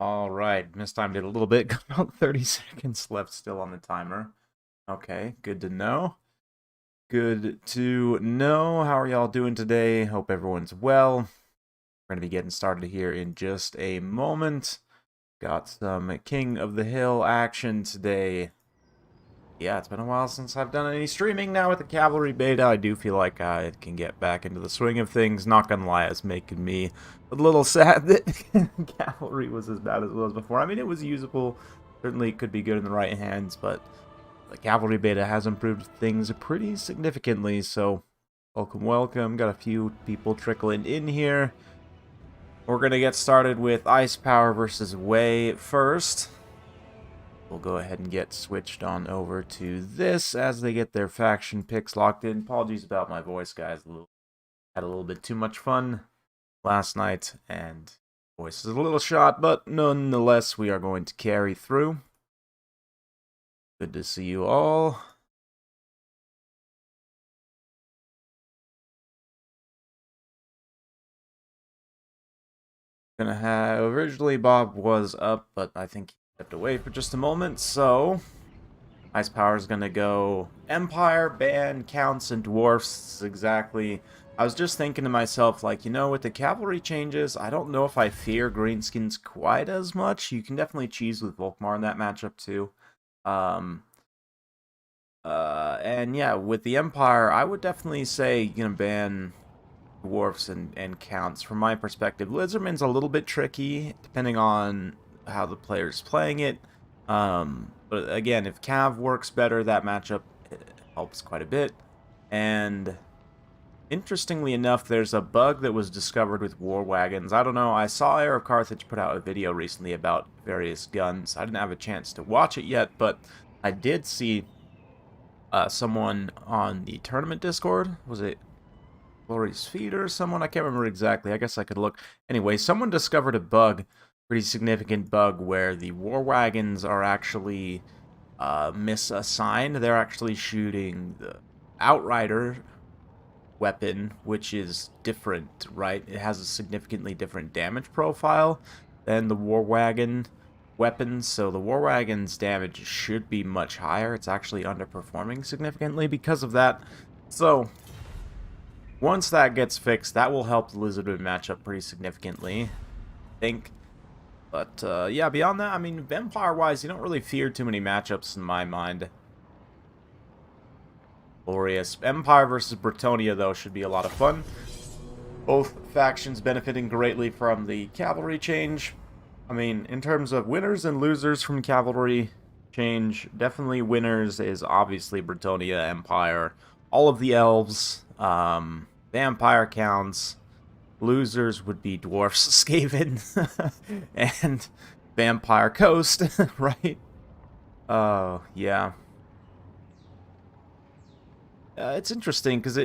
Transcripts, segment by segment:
Alright, mistimed it a little bit. Got about 30 seconds left still on the timer. Okay, good to know. Good to know. How are y'all doing today? Hope everyone's well. We're going to be getting started here in just a moment. Got some King of the Hill action today. Yeah, it's been a while since I've done any streaming now with the Cavalry beta. I do feel like I can get back into the swing of things. Not gonna lie, it's making me a little sad that Cavalry was as bad as it was before. I mean, it was usable. Certainly could be good in the right hands, but the Cavalry beta has improved things pretty significantly, so welcome, welcome. Got a few people trickling in here. We're gonna get started with Ice Power versus Way first. We'll go ahead and get switched on over to this as they get their faction picks locked in. Apologies about my voice, guys. Had a little bit too much fun last night, and voice is a little shot, but nonetheless, we are going to carry through. Good to see you all. Gonna have originally Bob was up, but I think he stepped away for just a moment, so Ice Power is gonna go Empire, Ban, Counts, and Dwarfs. Exactly. I was just thinking to myself, like, with the cavalry changes, I don't know if I fear greenskins quite as much. You can definitely cheese with Volkmar in that matchup too. And yeah, with the Empire, I would definitely say ban Dwarfs and Counts. From my perspective, Lizardmen's a little bit tricky, depending on how the player's playing it. But again, if Cav works better, that matchup helps quite a bit. And interestingly enough, there's a bug that was discovered with war wagons. I don't know, I saw Air of Carthage put out a video recently about various guns. I didn't have a chance to watch it yet, but I did see someone on the tournament Discord. Was it Glory's Feed or someone? I can't remember exactly. I guess I could look. Anyway, someone discovered a bug, pretty significant bug, where the war wagons are actually misassigned. They're actually shooting the Outrider weapon, which is different, right? It has a significantly different damage profile than the war wagon weapons, so the war wagon's damage should be much higher. It's actually underperforming significantly because of that. So once that gets fixed, that will help the Lizardmen matchup pretty significantly, I think. But yeah, beyond that, I mean, Vampire-wise, you don't really fear too many matchups in my mind. Glorious. Empire versus Bretonnia, though, should be a lot of fun. Both factions benefiting greatly from the cavalry change. I mean, in terms of winners and losers from cavalry change, definitely winners is obviously Bretonnia, Empire, all of the Elves, Vampire Counts. Losers would be Dwarfs, Skaven, and Vampire Coast, right? Oh, yeah. It's interesting because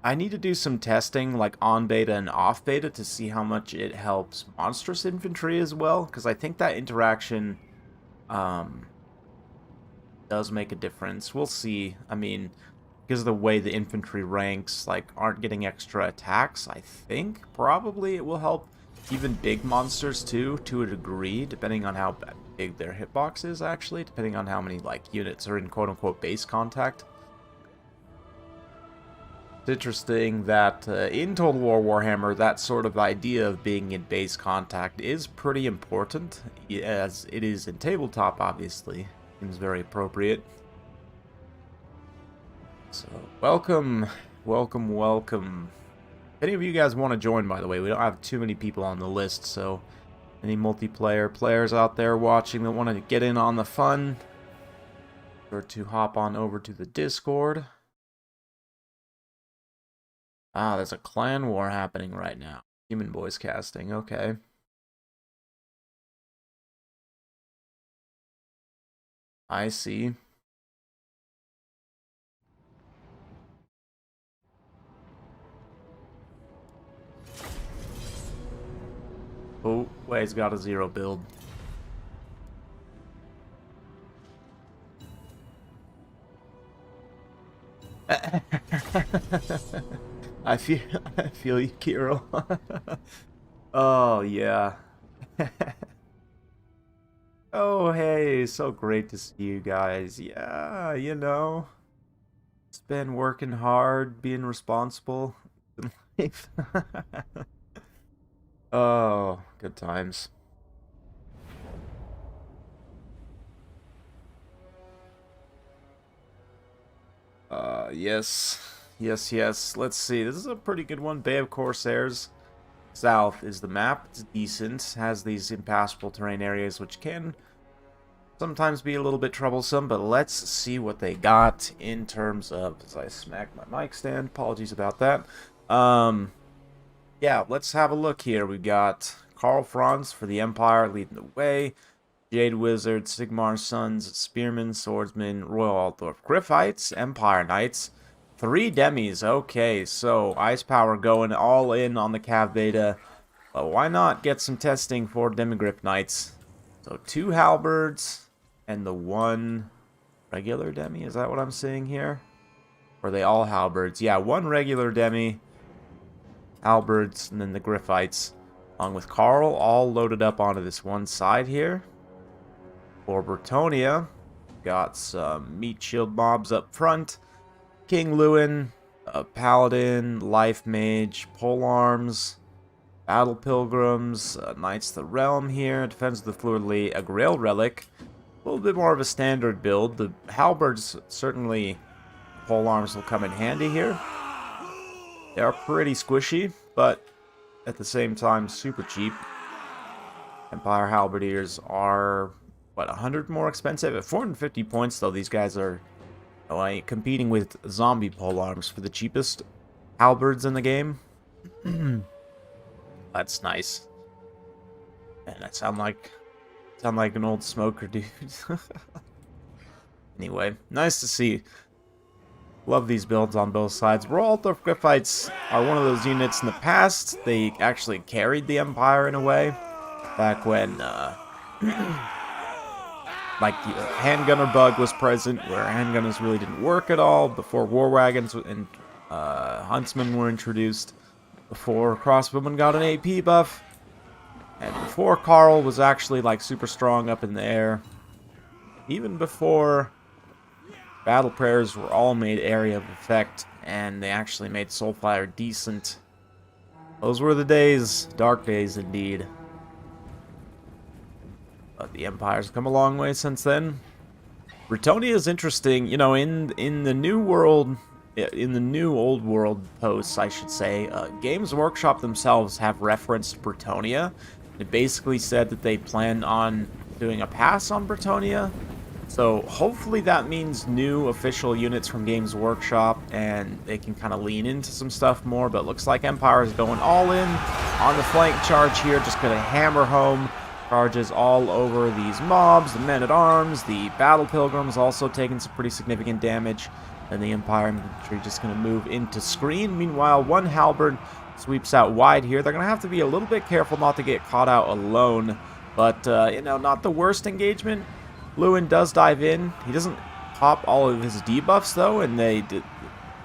I need to do some testing, like on beta and off beta, to see how much it helps monstrous infantry as well, because I think that interaction does make a difference. We'll see. I mean, because of the way the infantry ranks, like, aren't getting extra attacks, I think probably it will help even big monsters too, to a degree, depending on how big their hitbox is, actually, depending on how many, like, units are in quote-unquote base contact. It's interesting that in Total War Warhammer, that sort of idea of being in base contact is pretty important, as it is in tabletop, obviously. Seems very appropriate. So, welcome, welcome, welcome. If any of you guys want to join, by the way, we don't have too many people on the list, so any multiplayer players out there watching that want to get in on the fun, sure to hop on over to the Discord. Ah, there's a clan war happening right now. Human voice casting, okay. I see. Oh, Way's got a 0 build. I feel you, Kirill. Oh, yeah. Oh, hey, so great to see you guys. Yeah, it's been working hard, being responsible in life. Oh, good times. Yes. Yes, yes. Let's see. This is a pretty good one. Bay of Corsairs. South is the map. It's decent. Has these impassable terrain areas, which can sometimes be a little bit troublesome, but let's see what they got in terms of, as I smack my mic stand, apologies about that. Yeah, let's have a look here. We got Karl Franz for the Empire leading the way, Jade Wizard, Sigmar's Sons, Spearmen, Swordsmen, Royal Altdorf Griffites, Empire Knights, 3 demis. Okay, so Ice Power going all in on the Cav Beta. But why not get some testing for Demigryph Knights? So 2 halberds and the 1 regular demi. Is that what I'm seeing here? Or are they all halberds? Yeah, 1 regular demi, halberds, and then the Griffites, along with Karl, all loaded up onto this one side here. For Bretonnia, got some meat shield mobs up front. King Lewin, a Paladin, Life Mage, Polearms, Battle Pilgrims, Knights of the Realm here, Defense of the Fluidly, a Grail Relic. A little bit more of a standard build. The halberds, certainly, Polearms will come in handy here. They are pretty squishy, but at the same time, super cheap. Empire Halberdiers are, what, 100 more expensive? At 450 points, though, these guys are competing with zombie polearms for the cheapest halberds in the game. That's nice. Man, that sound like an old smoker, dude. Anyway, nice to see. Love these builds on both sides. Royal Altdorf Griffites are one of those units in the past. They actually carried the Empire in a way. Back when, like, the handgunner bug was present, where handgunners really didn't work at all, before war wagons and huntsmen were introduced, before crossbowmen got an AP buff, and before Karl was actually, like, super strong up in the air. Even before battle prayers were all made area of effect, and they actually made Soulfire decent. Those were the days, dark days indeed. But the Empire's come a long way since then. Bretonnia is interesting, you know, in the new world, in the new old world posts, I should say, Games Workshop themselves have referenced Bretonnia. It basically said that they plan on doing a pass on Bretonnia. So hopefully that means new official units from Games Workshop, and they can kind of lean into some stuff more. But looks like Empire is going all in on the flank charge here, just going to hammer home charges all over these mobs, the men-at-arms, the battle pilgrims also taking some pretty significant damage, and the Empire infantry just going to move into screen. Meanwhile, 1 halberd sweeps out wide here. They're going to have to be a little bit careful not to get caught out alone, but, you know, not the worst engagement. Lewin does dive in. He doesn't pop all of his debuffs, though, and they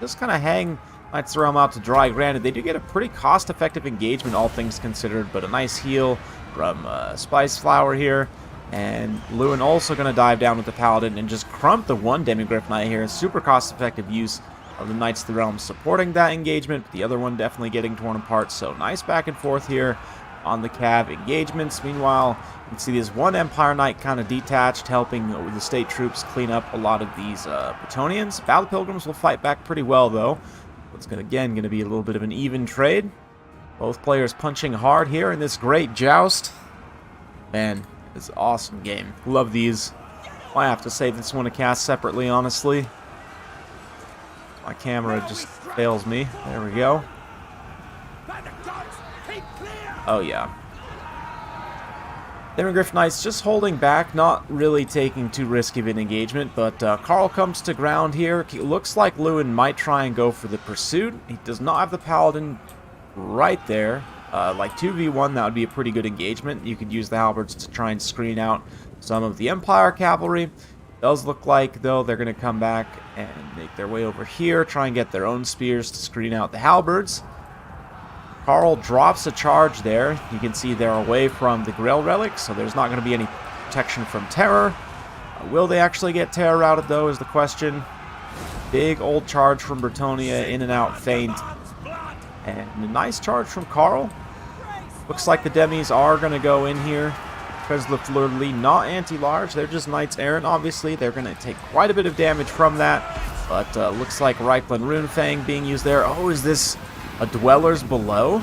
just kind of hang Knights of the Realm out to dry. Granted, they do get a pretty cost-effective engagement, all things considered, but a nice heal from Spice Flower here. And Lewin also going to dive down with the Paladin and just crump the 1 Demigryph Knight here. Super cost-effective use of the Knights of the Realm supporting that engagement, but the other one definitely getting torn apart. So nice back and forth here on the Cav engagements. Meanwhile, you can see this 1 Empire Knight kind of detached, helping the state troops clean up a lot of these Bretonnians. Battle Pilgrims will fight back pretty well, though. It's going to be a little bit of an even trade. Both players punching hard here in this great joust. Man, it's an awesome game. Love these. I have to save this one to cast separately, honestly. My camera just fails me. There we go. Oh, yeah. Demigryph Knights just holding back, not really taking too risky of an engagement, but Karl comes to ground here. It looks like Lewin might try and go for the pursuit. He does not have the Paladin right there. Like 2v1, that would be a pretty good engagement. You could use the halberds to try and screen out some of the Empire cavalry. Does look like, though, they're going to come back and make their way over here, try and get their own spears to screen out the halberds. Karl drops a charge there. You can see they're away from the Grail Relic, so there's not going to be any protection from terror. Will they actually get terror routed, though, is the question. Big old charge from Bretonnia, in and out feint. And a nice charge from Karl. Looks like the demis are going to go in here. Because the fleur-de-lis, not anti-large, they're just knights errant, obviously. They're going to take quite a bit of damage from that. But looks like Reichland Runefang being used there. Oh, is this a Dwellers Below?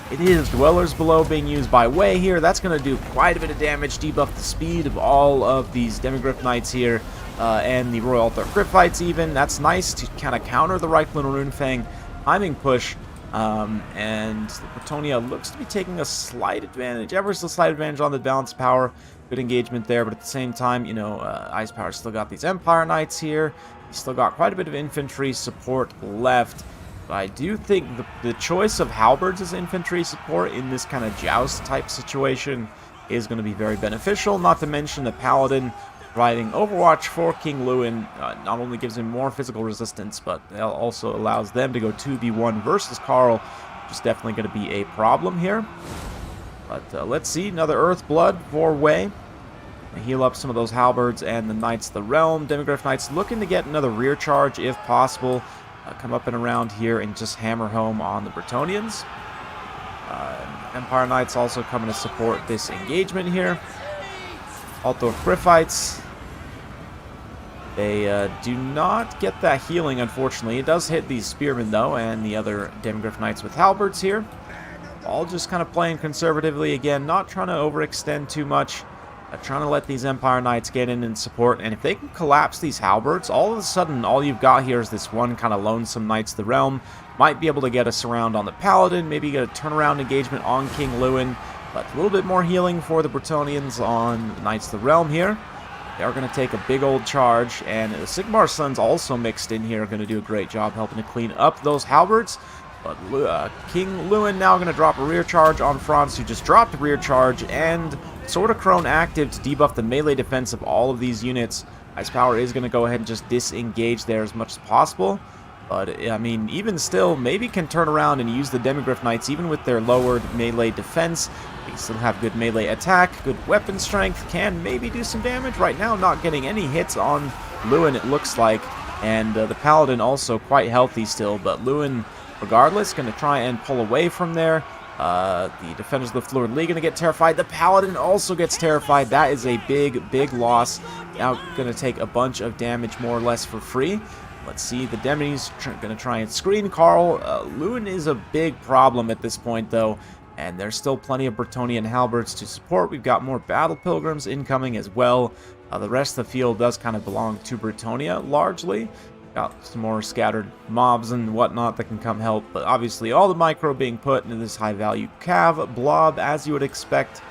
It is Dwellers Below being used by Way here. That's going to do quite a bit of damage, debuff the speed of all of these Demigryph Knights here. And the Royal Altar Gryphites even. That's nice to kind of counter the Reichland Runefang timing push. And Bretonnia looks to be taking a slight advantage, ever so slight advantage on the balance power. Good engagement there, but at the same time, you know, Ice Power still got these Empire Knights here. He's still got quite a bit of infantry support left. But I do think the choice of halberds as infantry support in this kind of joust type situation is going to be very beneficial. Not to mention the Paladin providing Overwatch for King Lewin not only gives him more physical resistance, but it also allows them to go 2v1 versus Karl, which is definitely going to be a problem here. But let's see, another Earth Blood for Way. Heal up some of those halberds and the Knights of the Realm. Demigryph Knights looking to get another rear charge if possible. Come up and around here and just hammer home on the Bretonians. Empire Knights also coming to support this engagement here. Altar Gryphites. They do not get that healing, unfortunately. It does hit these Spearmen, though, and the other Demigryph Knights with halberds here. All just kind of playing conservatively again, not trying to overextend too much. Trying to let these Empire Knights get in and support, and if they can collapse these halberds, all of a sudden, all you've got here is this one kind of lonesome Knights of the Realm. Might be able to get a surround on the Paladin, maybe get a turnaround engagement on King Lewin, but a little bit more healing for the Bretonians on Knights of the Realm here. They are going to take a big old charge, and the Sigmar Sons also mixed in here are going to do a great job helping to clean up those halberds. But King Lewin now going to drop a rear charge on Franz, who just dropped a rear charge, and Sword of Crone active to debuff the melee defense of all of these units. Ice Power is going to go ahead and just disengage there as much as possible. But, I mean, even still, maybe can turn around and use the Demigryph Knights, even with their lowered melee defense. They still have good melee attack, good weapon strength, can maybe do some damage. Right now, not getting any hits on Lewin, it looks like. And the Paladin also quite healthy still, but Lewin, regardless, going to try and pull away from there. The Defenders of the Fleur-de-Lis going to get terrified. The Paladin also gets terrified. That is a big, big loss. Now going to take a bunch of damage more or less for free. Let's see, the Demis going to try and screen Karl. Lewin is a big problem at this point, though, and there's still plenty of Bretonnian halberds to support. We've got more Battle Pilgrims incoming as well. The rest of the field does kind of belong to Bretonnia, largely. Got some more scattered mobs and whatnot that can come help, but obviously all the micro being put into this high-value cav blob, as you would expect.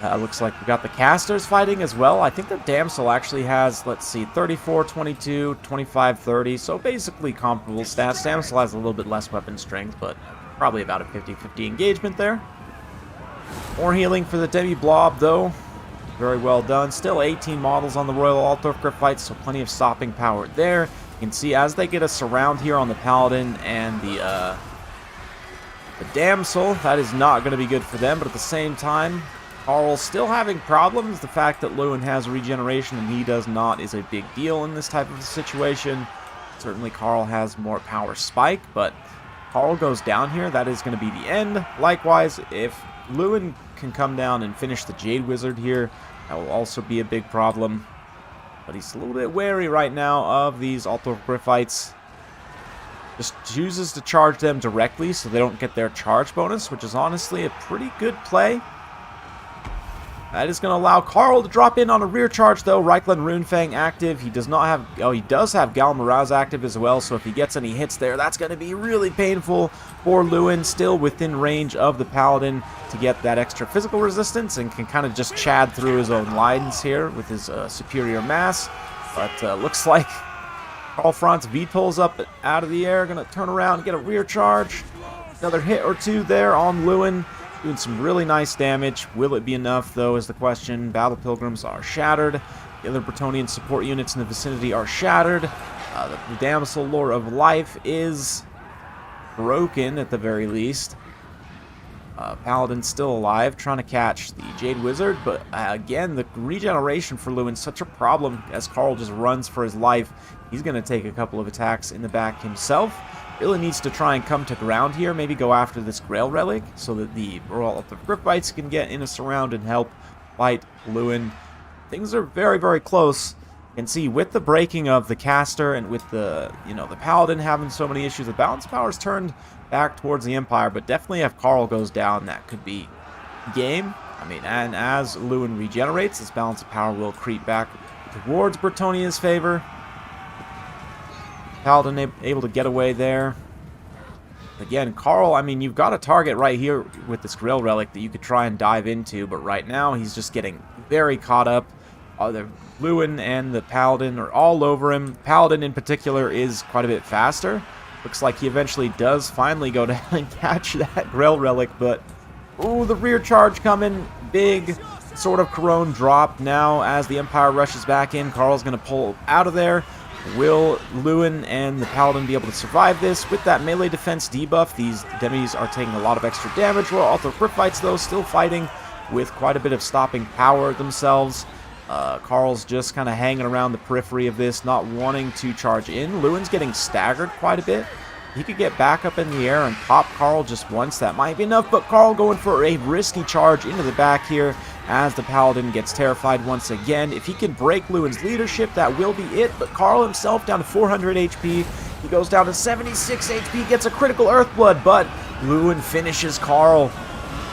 Looks like we got the casters fighting as well. I think the Damsel actually has, let's see, 34, 22, 25, 30, so basically comparable stats. Damsel has a little bit less weapon strength, but probably about a 50-50 engagement there. More healing for the Demi Blob, though. Very well done. Still 18 models on the Royal Altar Gryphites, so plenty of stopping power there. You can see as they get a surround here on the Paladin and the Damsel, that is not going to be good for them, but at the same time, Karl still having problems. The fact that Lewin has regeneration and he does not is a big deal in this type of situation. Certainly Karl has more power spike, but Karl goes down here. That is going to be the end. Likewise, if Lewin can come down and finish the Jade Wizard here, that will also be a big problem. But he's a little bit wary right now of these Altar Gryphites. Just chooses to charge them directly so they don't get their charge bonus, which is honestly a pretty good play. That is going to allow Karl to drop in on a rear charge, though. Reichland Runefang active. He does not have... Oh, he does have Gal Miraz active as well, so if he gets any hits there, that's going to be really painful for Lewin. Still within range of the Paladin to get that extra physical resistance and can kind of just chad through his own lines here with his superior mass. But looks like Karl Franz VTOLs up out of the air. Going to turn around and get a rear charge. Another hit or two there on Lewin. Doing some really nice damage. Will it be enough, though, is the question. Battle Pilgrims are shattered. The other Bretonnian support units in the vicinity are shattered. The Damsel Lore of Life is broken, at the very least. Paladin still alive, trying to catch the Jade Wizard, but again, the regeneration for Lewin's such a problem as Carl just runs for his life. He's going to take a couple of attacks in the back himself. Really needs to try and come to ground here, maybe go after this Grail Relic so that the Gripbites can get in a surround and help fight Lewin. Things are very, very close. You can see with the breaking of the caster and with the, the Paladin having so many issues, the balance power's turned back towards the Empire, but definitely if Carl goes down, that could be game. I mean, and as Lewin regenerates, his balance of power will creep back towards Bretonnia's favor. Paladin able to get away there. Again, Carl, I mean, you've got a target right here with this Grail Relic that you could try and dive into, but right now he's just getting very caught up. The Lewin and the Paladin are all over him. Paladin in particular is quite a bit faster. Looks like he eventually does finally go down and catch that Grail Relic, but ooh, the rear charge coming. Big sort of Corone drop now as the Empire rushes back in. Carl's going to pull out of there. Will Lewin and the Paladin be able to survive this? With that melee defense debuff, these demis are taking a lot of extra damage. Well, Alter Gripbites, though, still fighting with quite a bit of stopping power themselves. Carl's just kind of hanging around the periphery of this, not wanting to charge in. Lewin's getting staggered quite a bit. He could get back up in the air and pop Carl just once. That might be enough, but Carl going for a risky charge into the back here as the Paladin gets terrified once again. If he can break Lewin's leadership, that will be it, but Carl himself down to 400 HP. He goes down to 76 HP, gets a critical Earthblood, but Lewin finishes Carl.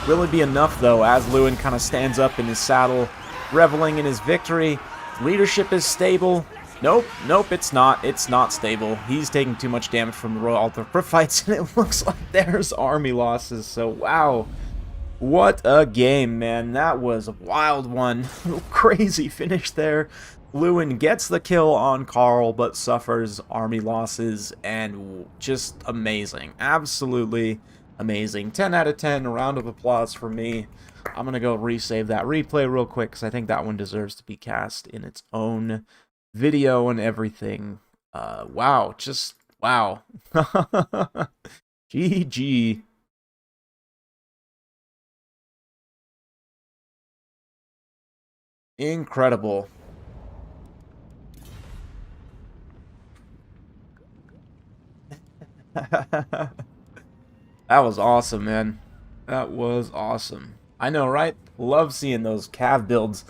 Will it be enough, though, as Lewin kind of stands up in his saddle, reveling in his victory? Leadership is stable. Nope, it's not. It's not stable. He's taking too much damage from the Royal Altar Gripbites, and it looks like there's army losses. So, wow. What a game, man. That was a wild one. Crazy finish there. Lewin gets the kill on Carl, but suffers army losses, and just amazing. Absolutely amazing. 10 out of 10. A round of applause for me. I'm going to go resave that replay real quick, because I think that one deserves to be cast in its own video and everything. Wow, just wow. GG. Incredible. That was awesome, man. That was awesome. I know, right? Love seeing those cav builds.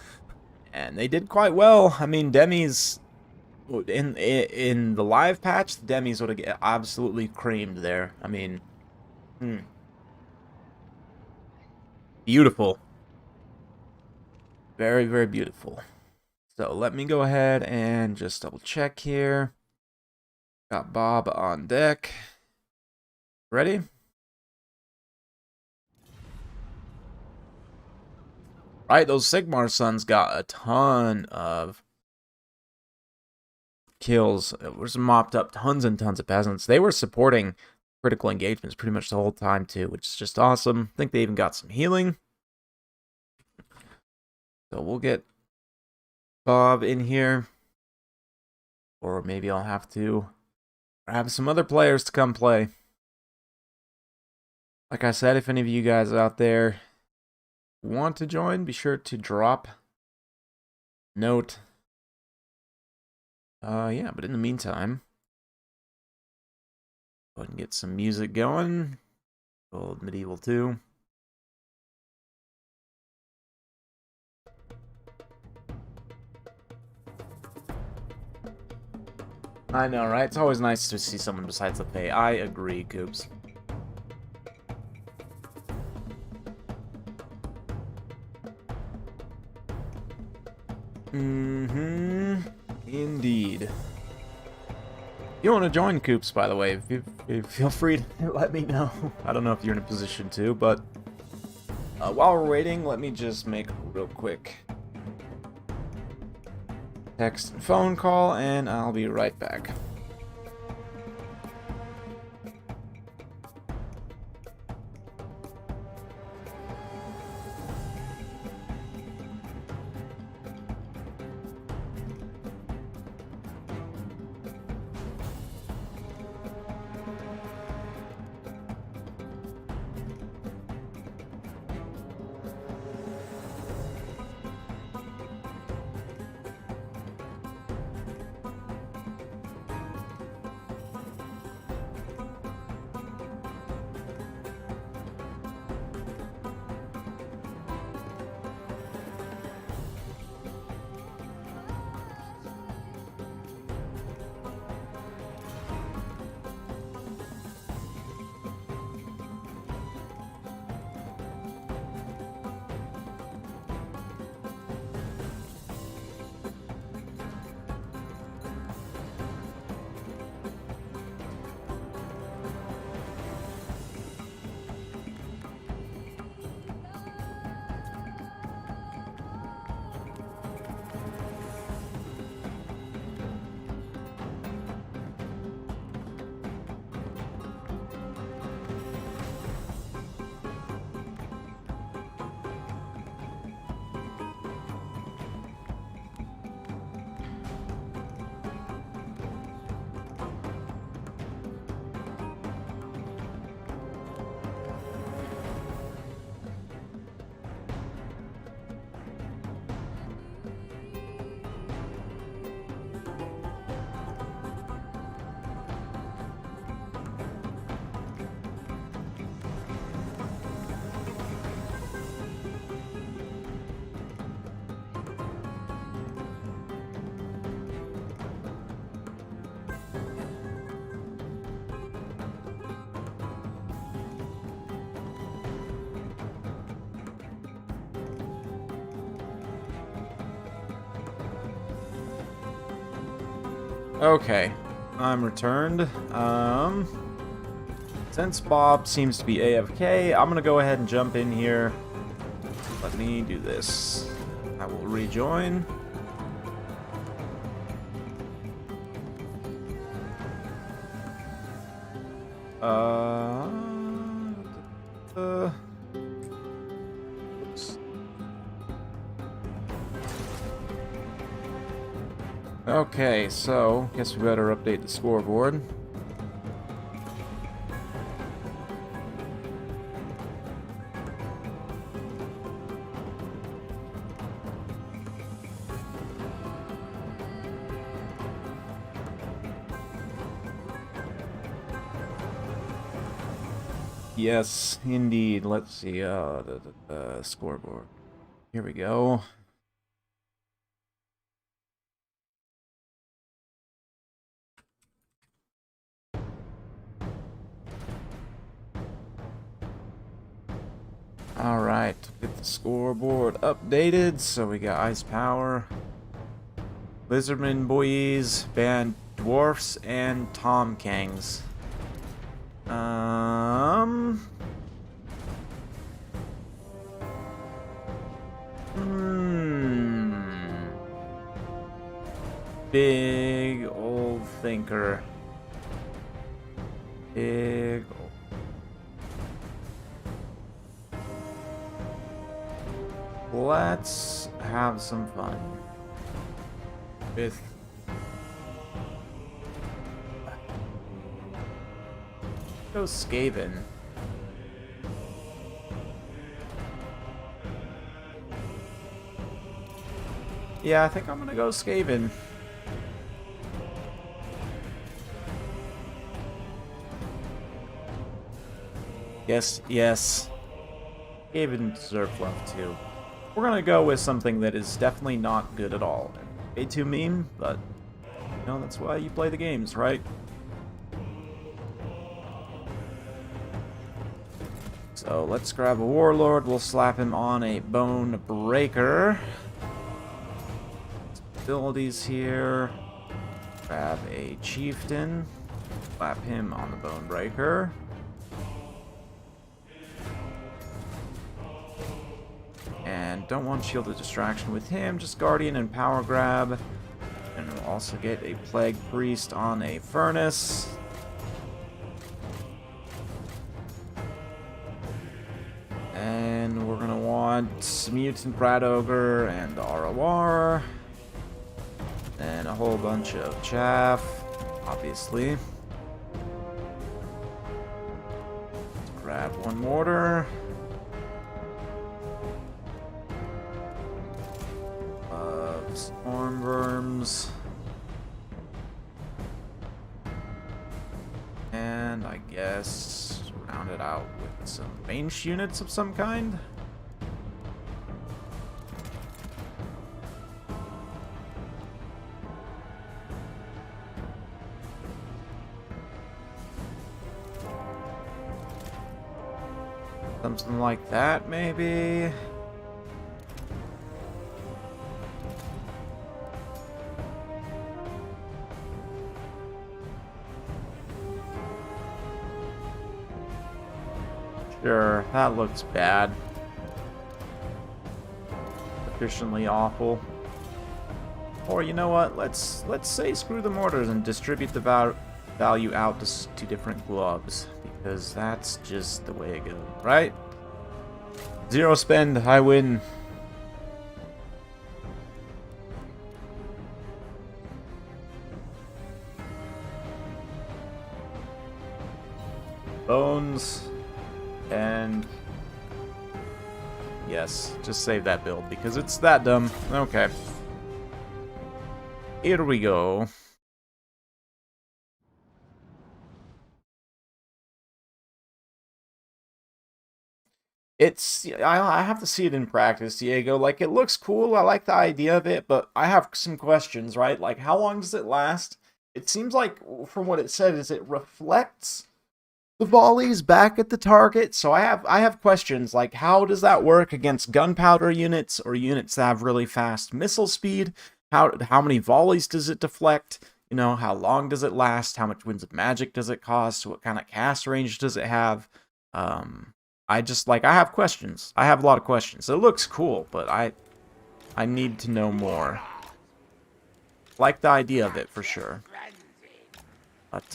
And they did quite well. I mean, demis in the live patch, the demis would have absolutely creamed there. I mean, beautiful. Very, very beautiful. So let me go ahead and just double check here. Got Bob on deck. Ready? Right, those Sigmar sons got a ton of kills. It was mopped up tons and tons of peasants. They were supporting critical engagements pretty much the whole time too, which is just awesome. I think they even got some healing. So we'll get Bob in here. Or maybe I'll have to grab some other players to come play. Like I said, if any of you guys out there want to join, be sure to drop note. Yeah, but in the meantime, go ahead and get some music going. Old Medieval 2. I know, right? It's always nice to see someone besides the pay. I agree, Coops. Indeed. If you want to join Coops, by the way, feel free to let me know. I don't know if you're in a position to, but while we're waiting, let me just make a real quick text and phone call, and I'll be right back. Okay, I'm returned. Since Bob seems to be AFK, I'm gonna go ahead and jump in here. Let me do this. I will rejoin. Oops. Okay, so guess we better update the scoreboard. Yes, indeed. Let's see, the scoreboard. Here we go. Alright, get the scoreboard updated. So we got Ice Power, Lizardmen boys, band Dwarfs, and Tom Kangs. Big old thinker. Big old... Let's have some fun with go Skaven. Yeah, I think I'm gonna go Skaven. Yes, yes. Skaven deserve love too. We're gonna go with something that is definitely not good at all. Way too mean, but you know, that's why you play the games, right? So let's grab a warlord. We'll slap him on a bone breaker. Abilities here. Grab a chieftain. Slap him on the bone breaker. And don't want shield of distraction with him, just guardian and power grab. And we'll also get a plague priest on a furnace. And we're gonna want mutant Brad Ogre and ROR. And a whole bunch of chaff, obviously. Let's grab one mortar. Storm worms. And I guess round it out with some ranged units of some kind. Something like that, maybe. Sure, that looks bad. Sufficiently awful. Or you know what? Let's say screw the mortars and distribute the value out to different gloves, because that's just the way it goes, right? Zero spend, I win. Bones. And yes, just save that build because it's that dumb. Okay. Here we go. It's I have to see it in practice, Diego. Like, it looks cool. I like the idea of it, but I have some questions, right? Like, how long does it last? It seems like from what it said is it reflects the volleys back at the target. So I have questions like, how does that work against gunpowder units or units that have really fast missile speed? How many volleys does it deflect? You know, how long does it last? How much Winds of Magic does it cost? What kind of cast range does it have? I just, like, I have questions. I have a lot of questions. It looks cool, but I need to know more. Like the idea of it, for sure. But,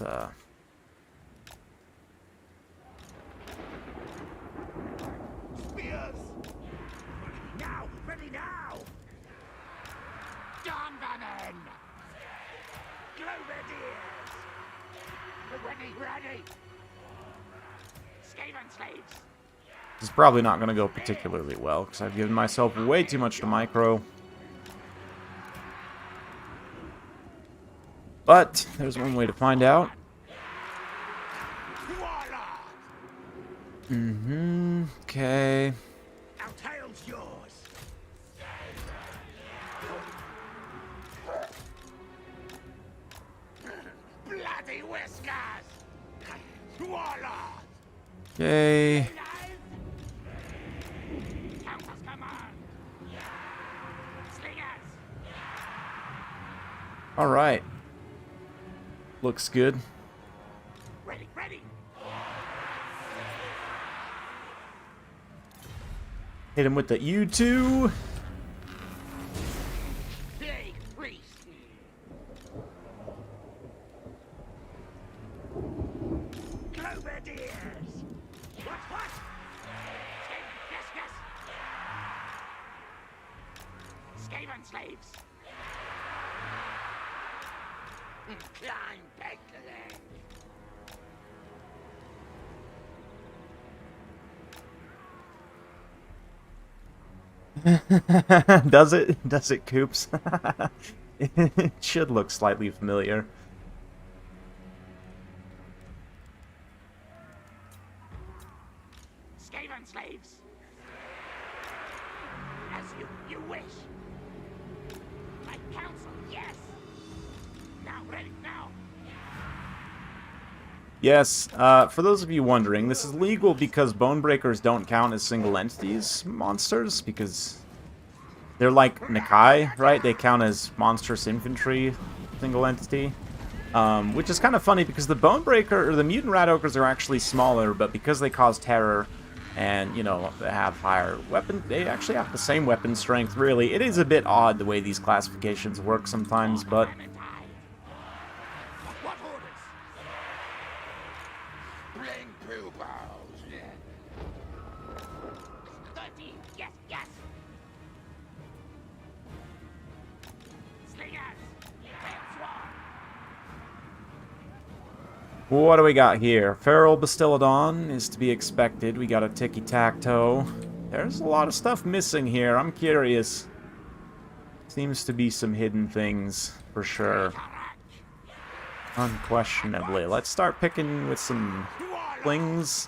Spears! Now! Ready now! Gunvermen! Globadiers! Ready! Skaven slaves! this is probably not going to go particularly well, because I've given myself way too much to micro. But, there's one way to find out. Okay. Our tail's yours! Bloody whiskers! Warlord! Okay. Counters, come on! Slingers! Alright. Looks good. Ready! Hit him with the U2. Big priest! Globadiers! What? Yes! Skaven slaves! Climb back to them! Does it? Does it, Coops? It should look slightly familiar. Skaven slaves! As you wish! My counsel, yes! Now, ready, now! Yes, for those of you wondering, this is legal because Bonebreakers don't count as single entities monsters, because they're like Nikai, right? They count as monstrous infantry single entity. Which is kind of funny because the Bonebreaker, or the Mutant Rat Ogres are actually smaller, but because they cause terror and, you know, they have higher weapon, they actually have the same weapon strength, really. It is a bit odd the way these classifications work sometimes, but What orders? Bring pupils! 13, yes! Slingers! Swarm! what do we got here? Feral Bastillodon is to be expected. We got a Tiki-Tac-Toe. There's a lot of stuff missing here. I'm curious. Seems to be some hidden things, for sure. Unquestionably. Let's start picking with some flings.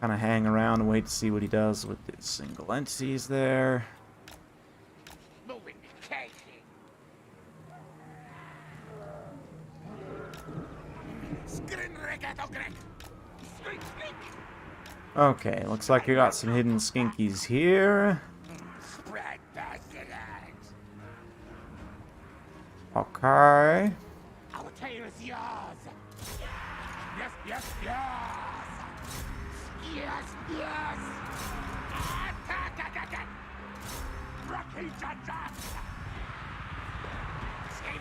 Kind of hang around and wait to see what he does with his single entities there. Moving, taking. Okay, looks like we got some hidden skinkies here. Spread bastards. Okay. Our tail is yours. Yes.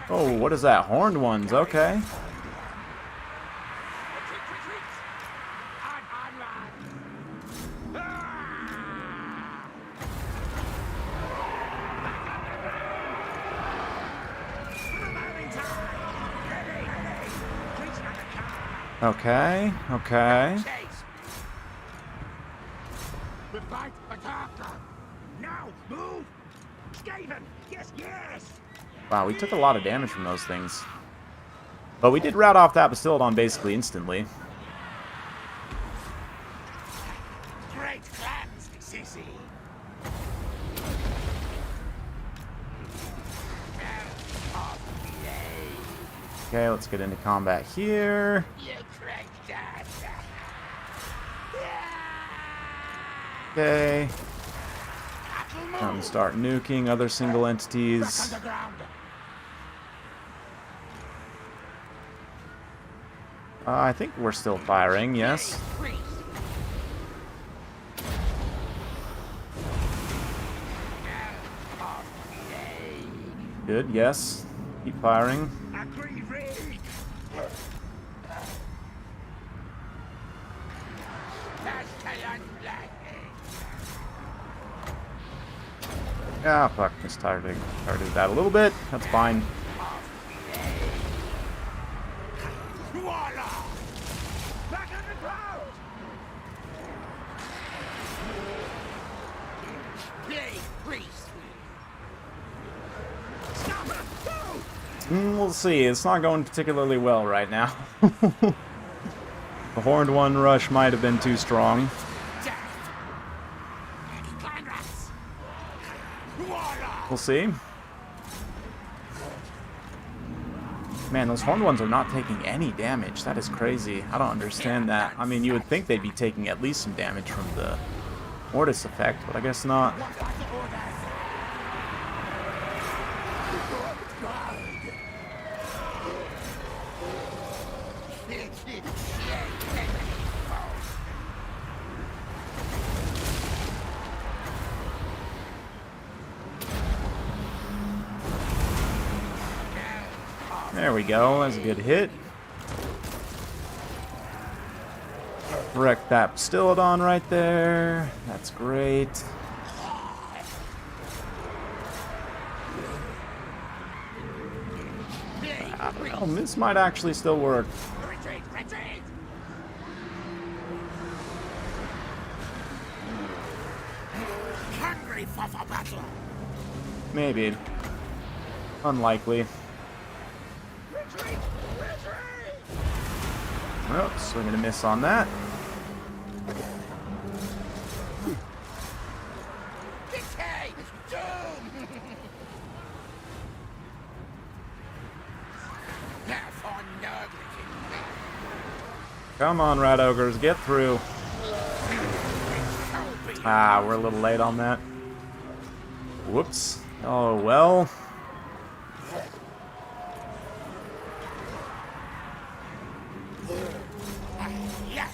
Oh, what is that? Horned ones, okay. Retreat. On. Okay. Fight, attack! Now, move! Skaven! Yes! Wow, we took a lot of damage from those things. But we did rout off that Bastillodon basically instantly. Great plans, Sissy! Okay, let's get into combat here. You cracked us! Okay. Time to start nuking other single entities. Underground! I think we're still firing, yes. Good, yes. Keep firing. Ah, fuck, mistargeted that a little bit. That's fine. We'll see. It's not going particularly well right now. The Horned One rush might have been too strong. We'll see. Man, those Horned Ones are not taking any damage. That is crazy. I don't understand that. I mean, you would think they'd be taking at least some damage from the Mortis effect, but I guess not. There we go, that's a good hit. Wreck that Stilodon right there. That's great. I don't know, this might actually still work. Hungry for battle. Maybe. Unlikely. Well, swing and a miss on that. Come on, Rat Ogres, get through. Ah, we're a little late on that. Whoops. Oh, well.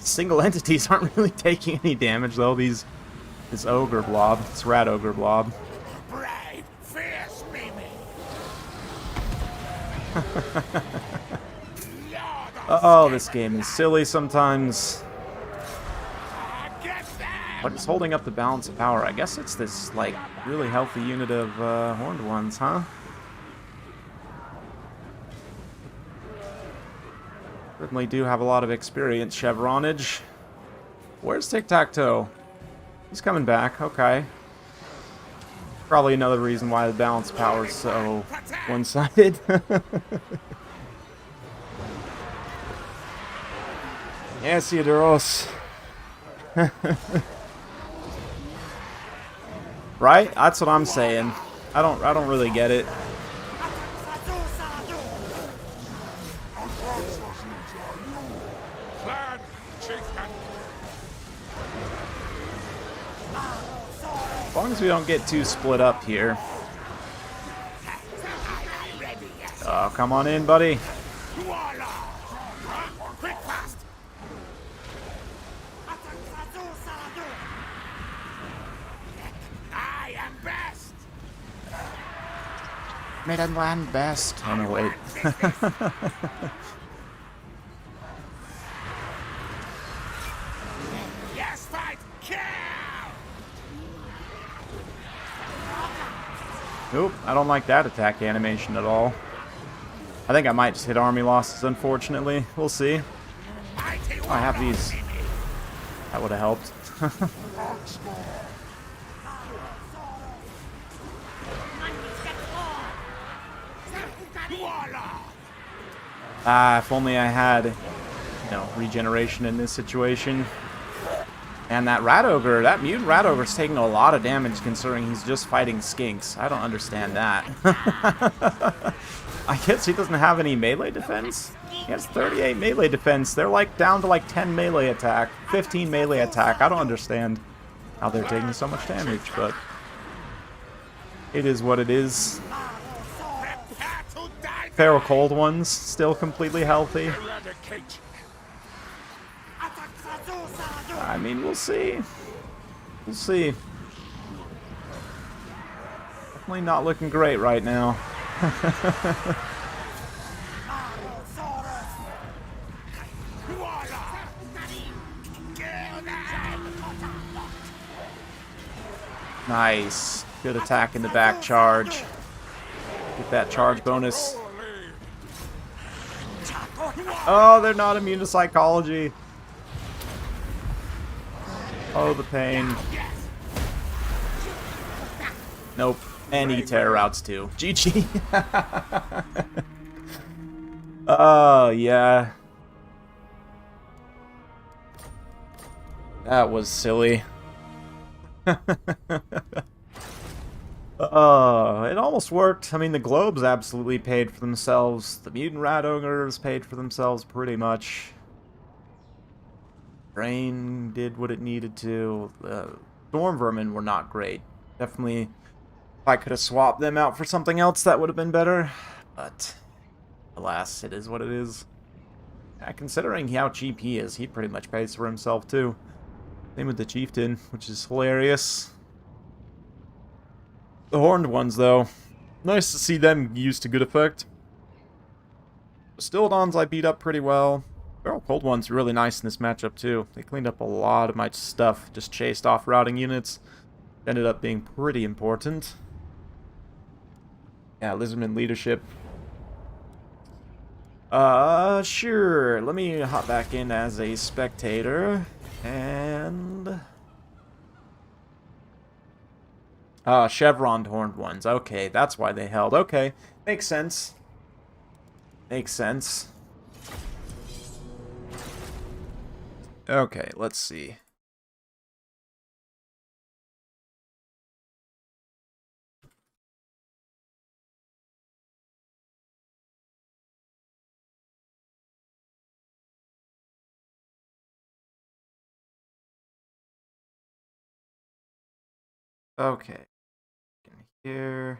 Single entities aren't really taking any damage, though. This ogre blob, this rat ogre blob. Brave, fierce Mimi. Oh, this game is silly sometimes. What is holding up the balance of power? I guess it's this, like, really healthy unit of Horned Ones, huh? Certainly do have a lot of experience, Chevronage. Where's Tic-Tac-Toe? He's coming back, okay. Probably another reason why the balance power is so one-sided. Yes, Theodoros. Right? That's what I'm saying. I don't really get it. As long as we don't get too split up here. Oh, come on in, buddy. I am best. Made and land best. Oh no, wait. Yes, fight, kill. Nope, I don't like that attack animation at all. I think I might just hit army losses, unfortunately. We'll see. Oh, I have these. That would have helped. Ah, if only I had, you know, regeneration in this situation. And that Rat Ogre, that mutant Rat Ogre's taking a lot of damage considering he's just fighting skinks. I don't understand that. I guess he doesn't have any melee defense? He has 38 melee defense. They're like down to like 10 melee attack, 15 melee attack. I don't understand how they're taking so much damage, but it is what it is. Feral Cold Ones still completely healthy. I mean, we'll see. We'll see. Definitely not looking great right now. Nice. Good attack in the back charge. Get that charge bonus. Oh, they're not immune to psychology. Oh, the pain. Nope. And E-Terror routes too. GG. Oh, yeah. That was silly. It almost worked. I mean, the globes absolutely paid for themselves. The mutant rat ogres paid for themselves pretty much. Brain did what it needed to. Storm vermin were not great. Definitely, if I could have swapped them out for something else, that would have been better. But, alas, it is what it is. Yeah, considering how cheap he is, he pretty much pays for himself too. Same with the chieftain, which is hilarious. The horned ones, though, nice to see them used to good effect. Stildons I beat up pretty well. Feral Cold One's really nice in this matchup, too. They cleaned up a lot of my stuff, just chased off routing units. Ended up being pretty important. Yeah, Lizardmen leadership. Sure. Let me hop back in as a spectator. And... chevroned horned ones. Okay, that's why they held. Okay, makes sense. Makes sense. Okay, let's see. Okay. Here.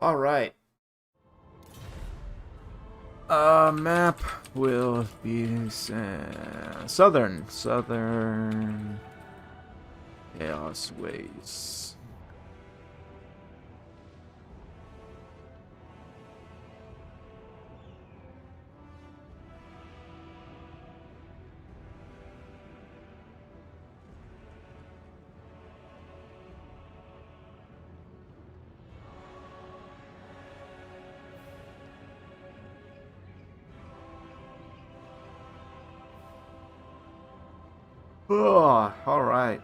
All right. Map will be southern Chaos Ways. Oh, all right.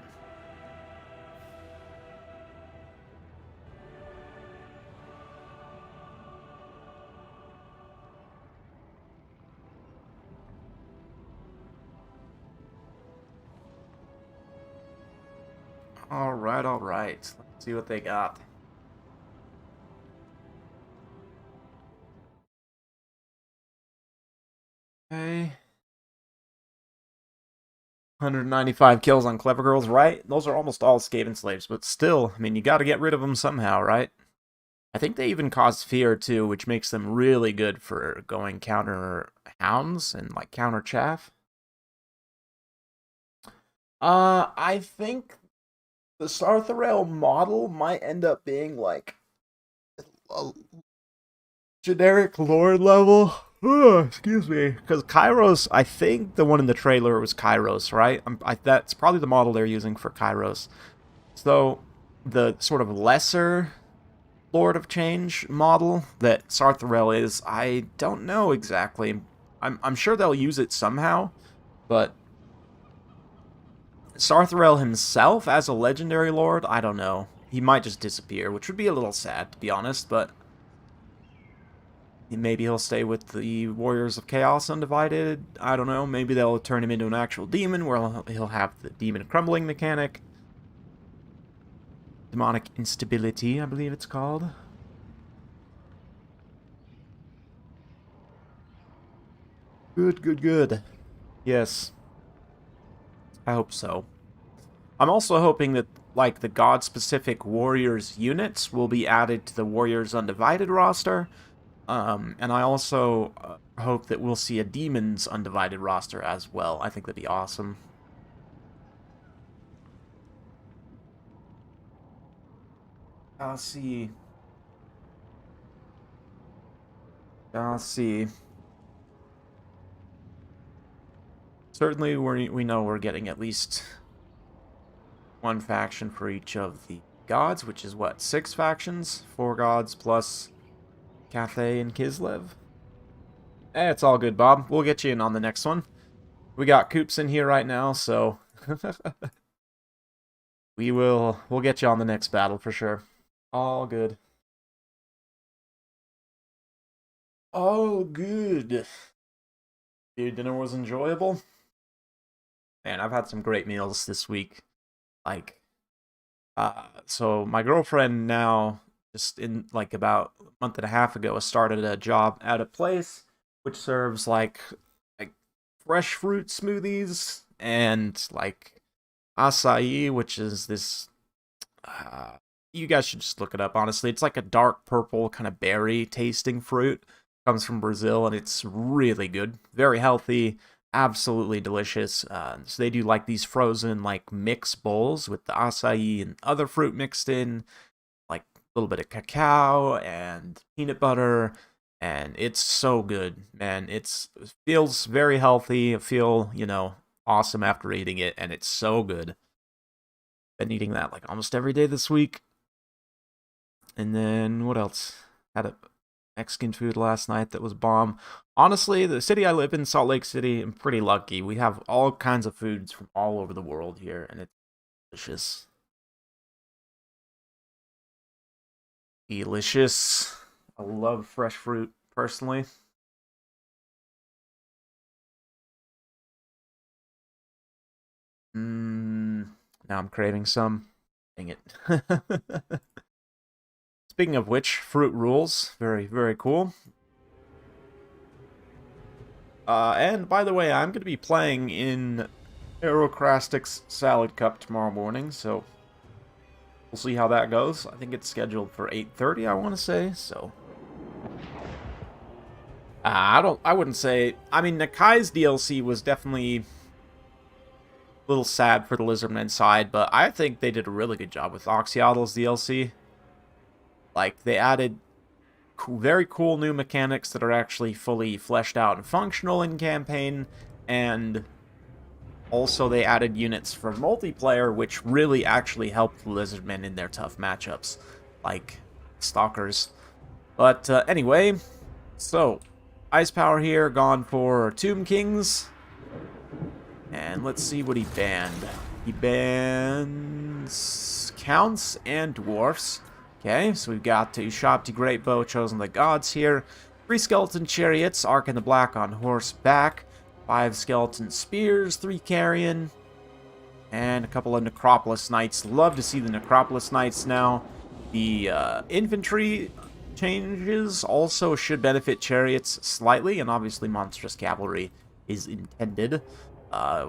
All right, all right. Let's see what they got. Okay. 195 kills on Clever Girls, right? Those are almost all Skaven slaves, but still, I mean, you gotta get rid of them somehow, right? I think they even cause fear, too, which makes them really good for going counter hounds and, like, counter chaff. I think the Sarthorail model might end up being, like, a generic lord level. Excuse me. Because Kairos, I think the one in the trailer was Kairos, right? That's probably the model they're using for Kairos. So, the sort of lesser Lord of Change model that Sarthorail is, I don't know exactly. I'm sure they'll use it somehow, but Sarthorail himself as a legendary lord, I don't know. He might just disappear, which would be a little sad, to be honest, but maybe he'll stay with the Warriors of Chaos Undivided. I don't know. Maybe they'll turn him into an actual demon where he'll have the demon crumbling mechanic. Demonic instability, I believe it's called. Good, good, good. Yes, I hope so. I'm also hoping that, like, the god-specific Warriors units will be added to the Warriors Undivided roster. And I also hope that we'll see a Demons Undivided roster as well. I think that'd be awesome. I'll see. I'll see. Certainly, we know we're getting at least one faction for each of the gods, which is what, 6 factions? 4 gods plus Cathay and Kislev? It's all good, Bob. We'll get you in on the next one. We got Coops in here right now, so we'll get you on the next battle for sure. All good. All good. Your dinner was enjoyable? Man, I've had some great meals this week. Like, so my girlfriend now, just in like about a month and a half ago, started a job at a place which serves like fresh fruit smoothies and like acai, which is this. You guys should just look it up. Honestly, it's like a dark purple kind of berry tasting fruit. Comes from Brazil and it's really good, very healthy. Absolutely delicious. So they do like these frozen like mix bowls with the acai and other fruit mixed in, like a little bit of cacao and peanut butter, and it's so good, man. It feels very healthy. I feel, awesome after eating it, and it's so good. Been eating that like almost every day this week. And then what else? Had a Mexican food last night that was bomb. Honestly, the city I live in, Salt Lake City, I'm pretty lucky. We have all kinds of foods from all over the world here, and it's delicious. Delicious. I love fresh fruit, personally. Now I'm craving some. Dang it. Speaking of which, fruit rules. Very, very cool. And by the way, I'm going to be playing in Aerocrastic's Salad Cup tomorrow morning, so we'll see how that goes. I think it's scheduled for 8:30, I want to say, so. I wouldn't say. I mean, Nakai's DLC was definitely a little sad for the Lizardmen side, but I think they did a really good job with Oxyotl's DLC. Like, they added very cool new mechanics that are actually fully fleshed out and functional in campaign, and also they added units for multiplayer, which really actually helped the Lizardmen in their tough matchups, like Stalkers. But anyway, so Ice Power here, gone for Tomb Kings, and let's see what he banned. He bans Counts and Dwarfs. Okay, so we've got Ushabti Greatbow, Chosen the Gods here. 3 Skeleton Chariots, Ark in the Black on horseback. 5 Skeleton Spears, 3 Carrion. And a couple of Necropolis Knights. Love to see the Necropolis Knights now. The infantry changes also should benefit Chariots slightly, and obviously Monstrous Cavalry is intended.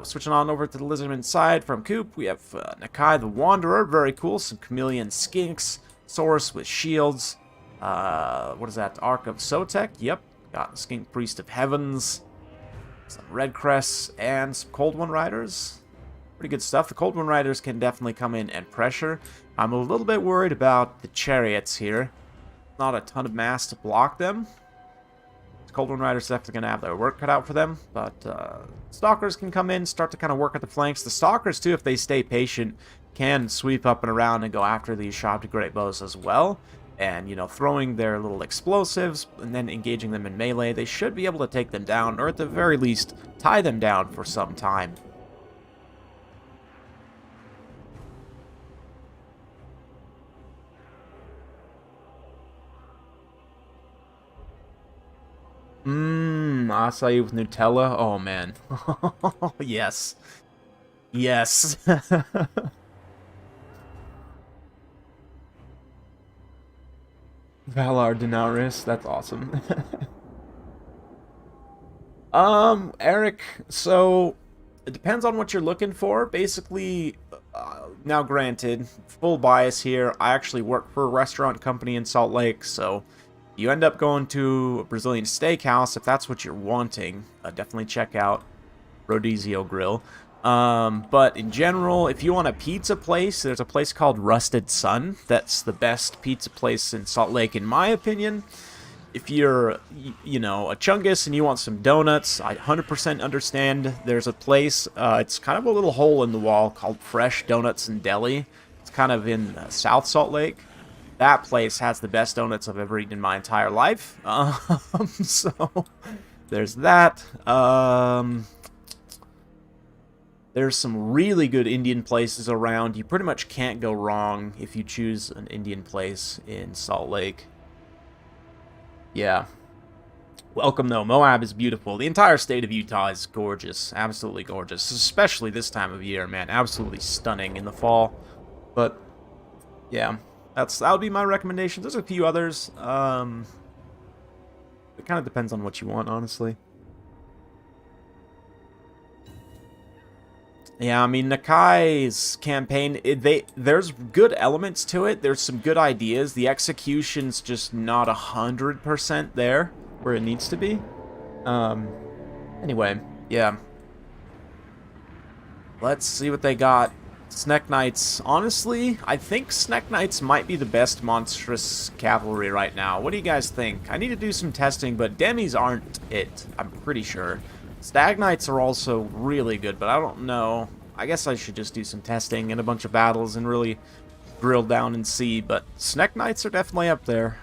Switching on over to the Lizardman side from Coop, we have Nakai the Wanderer, very cool. Some Chameleon Skinks. Saurus with shields. What is that? Ark of Sotek? Yep. Got the Skink Priest of Heavens. Some Red Crests and some Cold One Riders. Pretty good stuff. The Cold One Riders can definitely come in and pressure. I'm a little bit worried about the Chariots here. Not a ton of mass to block them. The Cold One Riders are definitely going to have their work cut out for them. But Stalkers can come in, start to kind of work at the flanks. The Stalkers, too, if they stay patient, can sweep up and around and go after these Ushabti Greatbows as well. And, throwing their little explosives and then engaging them in melee, they should be able to take them down, or at the very least, tie them down for some time. Acai with Nutella? Oh, man. Yes. Yes. Valar Denarius, that's awesome. Eric, so it depends on what you're looking for. Basically, now granted, full bias here, I actually work for a restaurant company in Salt Lake, so you end up going to a Brazilian steakhouse if that's what you're wanting. Definitely check out Rodizio Grill. But in general, if you want a pizza place, there's a place called Rusted Sun. That's the best pizza place in Salt Lake, in my opinion. If you're, you know, a Chungus and you want some donuts, I 100% understand. There's a place, it's kind of a little hole in the wall called Fresh Donuts and Deli. It's kind of in South Salt Lake. That place has the best donuts I've ever eaten in my entire life. So, there's that. There's some really good Indian places around. You pretty much can't go wrong if you choose an Indian place in Salt Lake. Yeah. Welcome, though. Moab is beautiful. The entire state of Utah is gorgeous. Absolutely gorgeous. Especially this time of year, man. Absolutely stunning in the fall. But, yeah. That would be my recommendation. There's a few others. It kind of depends on what you want, honestly. Yeah, I mean, Nakai's campaign, there's good elements to it. There's some good ideas. The execution's just not 100% there where it needs to be. Anyway, yeah. Let's see what they got. Snack Knights. Honestly, I think Snack Knights might be the best monstrous cavalry right now. What do you guys think? I need to do some testing, but demis aren't it, I'm pretty sure. Stag Knights are also really good, but I don't know. I guess I should just do some testing and a bunch of battles and really drill down and see, but Snack Knights are definitely up there.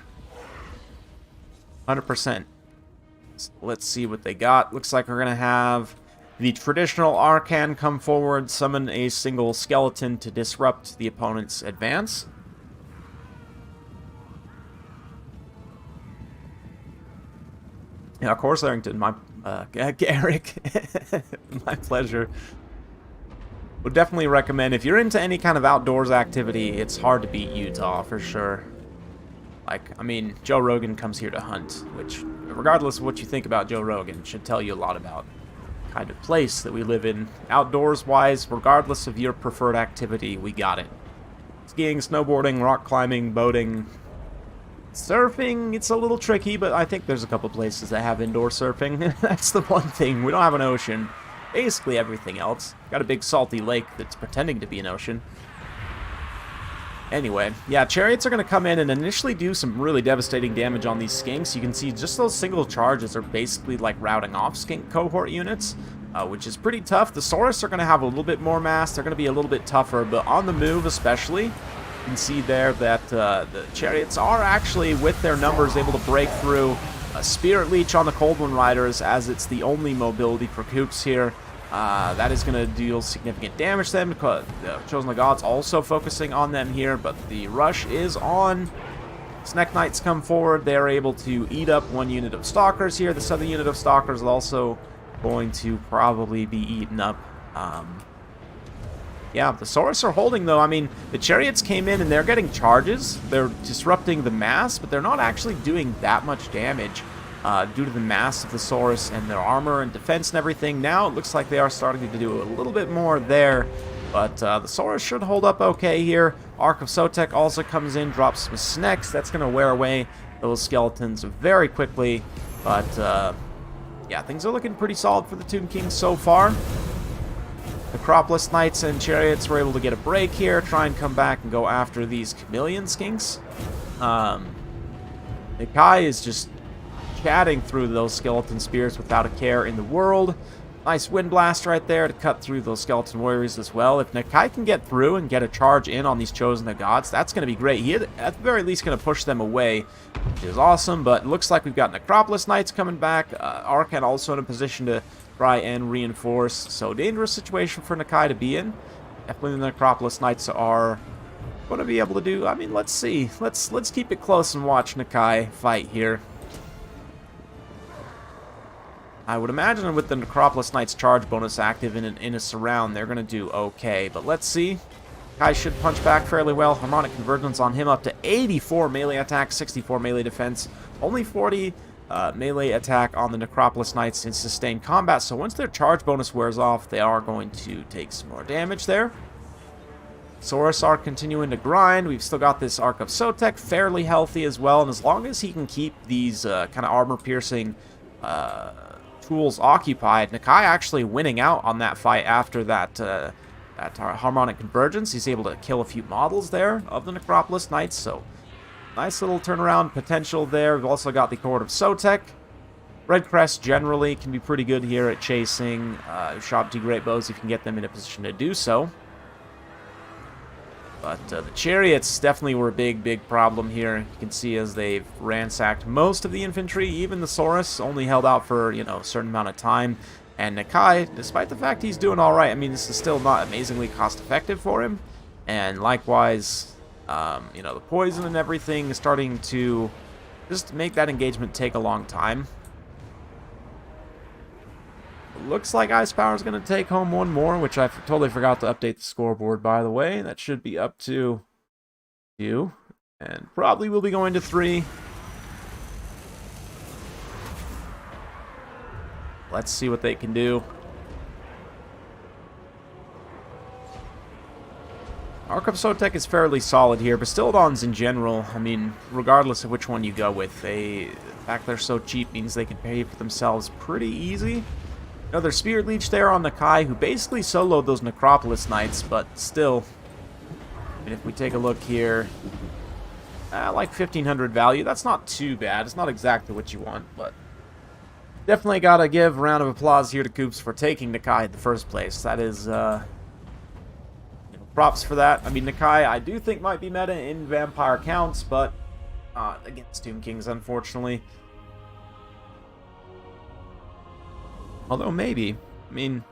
100%. So let's see what they got. Looks like we're going to have the traditional Arcan come forward, summon a single skeleton to disrupt the opponent's advance. Yeah, of course, Arrington, Eric, my pleasure. Would definitely recommend, if you're into any kind of outdoors activity, it's hard to beat Utah, for sure. Like, I mean, Joe Rogan comes here to hunt, which, regardless of what you think about Joe Rogan, should tell you a lot about the kind of place that we live in. Outdoors-wise, regardless of your preferred activity, we got it. Skiing, snowboarding, rock climbing, boating. Surfing, it's a little tricky, but I think there's a couple places that have indoor surfing. That's the one thing. We don't have an ocean. Basically everything else. Got a big salty lake that's pretending to be an ocean. Anyway, yeah, chariots are going to come in and initially do some really devastating damage on these skinks. You can see just those single charges are basically like routing off skink cohort units, which is pretty tough. The Saurus are going to have a little bit more mass. They're going to be a little bit tougher, but on the move especially, you can see there that the chariots are actually, with their numbers, able to break through. A Spirit Leech on the Cold One Riders, as it's the only mobility for Kooks here. That is going to deal significant damage to them, because the Chosen of Gods also focusing on them here, but the rush is on. Snack Knights come forward. They are able to eat up one unit of Stalkers here. This other unit of Stalkers is also going to probably be eaten up. Yeah, the Saurus are holding, though. I mean, the Chariots came in and they're getting charges. They're disrupting the mass, but they're not actually doing that much damage due to the mass of the Saurus and their armor and defense and everything. Now it looks like they are starting to do a little bit more there, but the Saurus should hold up okay here. Ark of Sotek also comes in, drops some snacks. That's going to wear away those skeletons very quickly, but yeah, things are looking pretty solid for the Tomb Kings so far. Acropolis Knights and Chariots were able to get a break here, try and come back and go after these chameleon skinks. Nakai is just chatting through those skeleton spears without a care in the world. Nice wind blast right there to cut through those skeleton warriors as well. If Nakai can get through and get a charge in on these Chosen of Gods, that's going to be great. He at the very least going to push them away, which is awesome, but it looks like we've got Necropolis Knights coming back. Arcan also in a position to try and reinforce. So dangerous situation for Nakai to be in. Definitely the Necropolis Knights are going to be able to do. I mean, let's see. Let's keep it close and watch Nakai fight here. I would imagine with the Necropolis Knights charge bonus active in a surround, they're going to do okay. But let's see. Nakai should punch back fairly well. Harmonic Convergence on him up to 84 melee attack, 64 melee defense. Only 40 melee attack on the Necropolis Knights in sustained combat, so once their charge bonus wears off, they are going to take some more damage there. Saurus are continuing to grind. We've still got this Ark of Sotek fairly healthy as well, and as long as he can keep these kind of armor-piercing tools occupied, Nakai actually winning out on that fight after that harmonic convergence. He's able to kill a few models there of the Necropolis Knights, so nice little turnaround potential there. We've also got the Court of Sotek. Red Crest generally can be pretty good here at chasing Shabti Great Bows if you can get them in a position to do so. But the Chariots definitely were a big problem here. You can see as they've ransacked most of the infantry, even the Saurus only held out for, a certain amount of time. And Nakai, despite the fact he's doing alright, I mean, this is still not amazingly cost-effective for him. And likewise, the poison and everything is starting to just make that engagement take a long time. It looks like Ice Power is going to take home one more, which I totally forgot to update the scoreboard, by the way. That should be up to 2, and probably will be going to 3. Let's see what they can do. Ark of Sotek is fairly solid here, but Stildons in general, I mean, regardless of which one you go with, the fact they're so cheap means they can pay for themselves pretty easy. Another Spirit Leech there on Nakai, who basically soloed those Necropolis Knights, but still, I mean, if we take a look here, like 1500 value, that's not too bad. It's not exactly what you want, but definitely gotta give a round of applause here to Koops for taking Nakai in the first place. That is, props for that. I mean, Nakai, I do think might be meta in Vampire counts, but against Tomb Kings, unfortunately. Although maybe. I mean,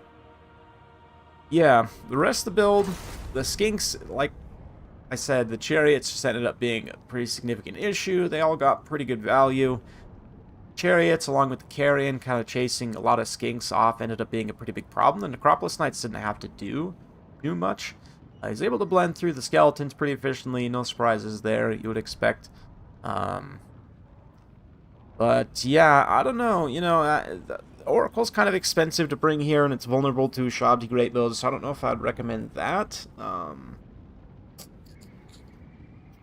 yeah, the rest of the build, the Skinks, like I said, the Chariots just ended up being a pretty significant issue. They all got pretty good value. Chariots, along with the Carrion, kind of chasing a lot of Skinks off, ended up being a pretty big problem. The Necropolis Knights didn't have to do much. He's able to blend through the skeletons pretty efficiently. No surprises there, you would expect. But yeah, I don't know. The Oracle's kind of expensive to bring here, and it's vulnerable to Shabti Great Bows, so I don't know if I'd recommend that.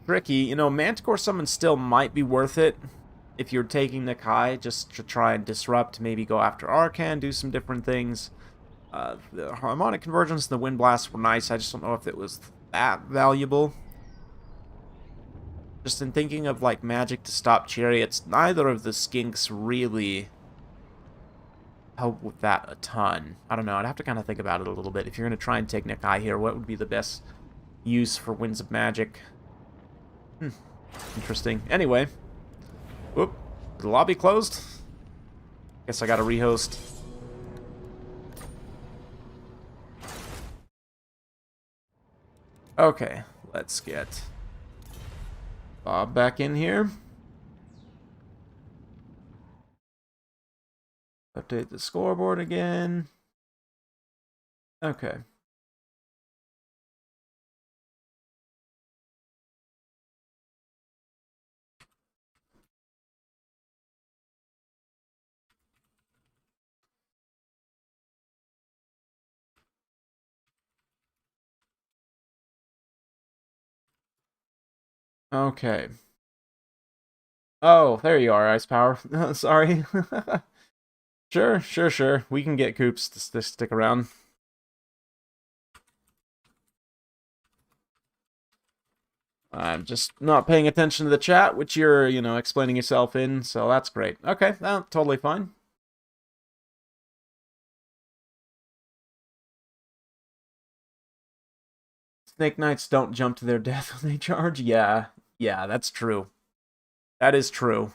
Tricky. Manticore Summon still might be worth it if you're taking Nakai, just to try and disrupt, maybe go after Arcan, do some different things. The Harmonic Convergence and the Wind Blast were nice. I just don't know if it was that valuable. Just in thinking of, like, magic to stop Chariots, neither of the Skinks really help with that a ton. I don't know. I'd have to kind of think about it a little bit. If you're going to try and take Nakai here, what would be the best use for Winds of Magic? Interesting. Anyway. Whoop. Is the lobby closed? Guess I got to rehost. Okay. Let's get Bob back in here. Update the scoreboard again. Okay. Okay. Oh, there you are, Ice Power. Sorry. Sure. We can get Koops to stick around. I'm just not paying attention to the chat, which you're, explaining yourself in, so that's great. Okay, totally fine. Snake Knights don't jump to their death when they charge? Yeah, that's true. That is true.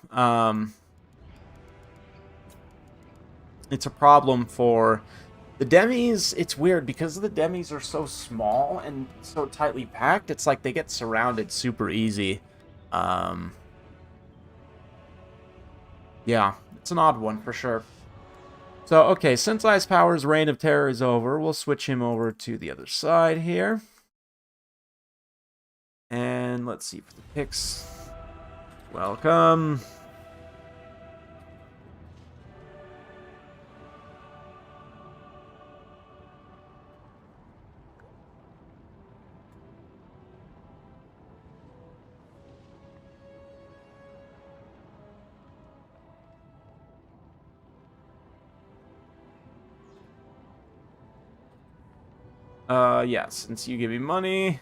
It's a problem for the demis. It's weird because the demis are so small and so tightly packed. It's like they get surrounded super easy. Yeah, it's an odd one for sure. So, okay, since Ice Power's Reign of Terror is over, we'll switch him over to the other side here. And let's see for the picks. Welcome. Yeah, since you give me money.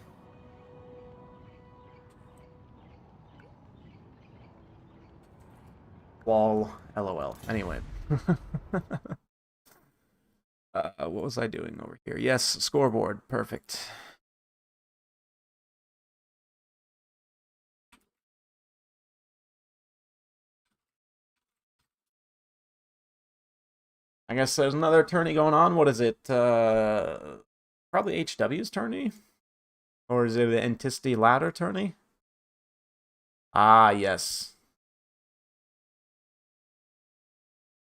Lol, LOL. Anyway. What was I doing over here? Yes, scoreboard. Perfect. I guess there's another tourney going on. What is it? Probably HW's tourney? Or is it the Anticity Ladder tourney? Ah, yes.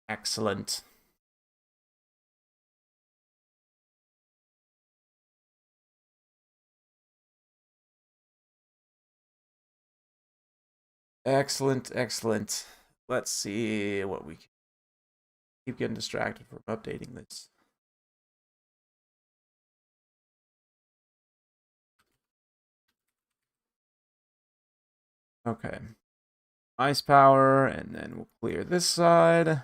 Excellent. Excellent, excellent. Let's see what we can keep getting distracted from updating this. Okay. Ice power, and then we'll clear this side.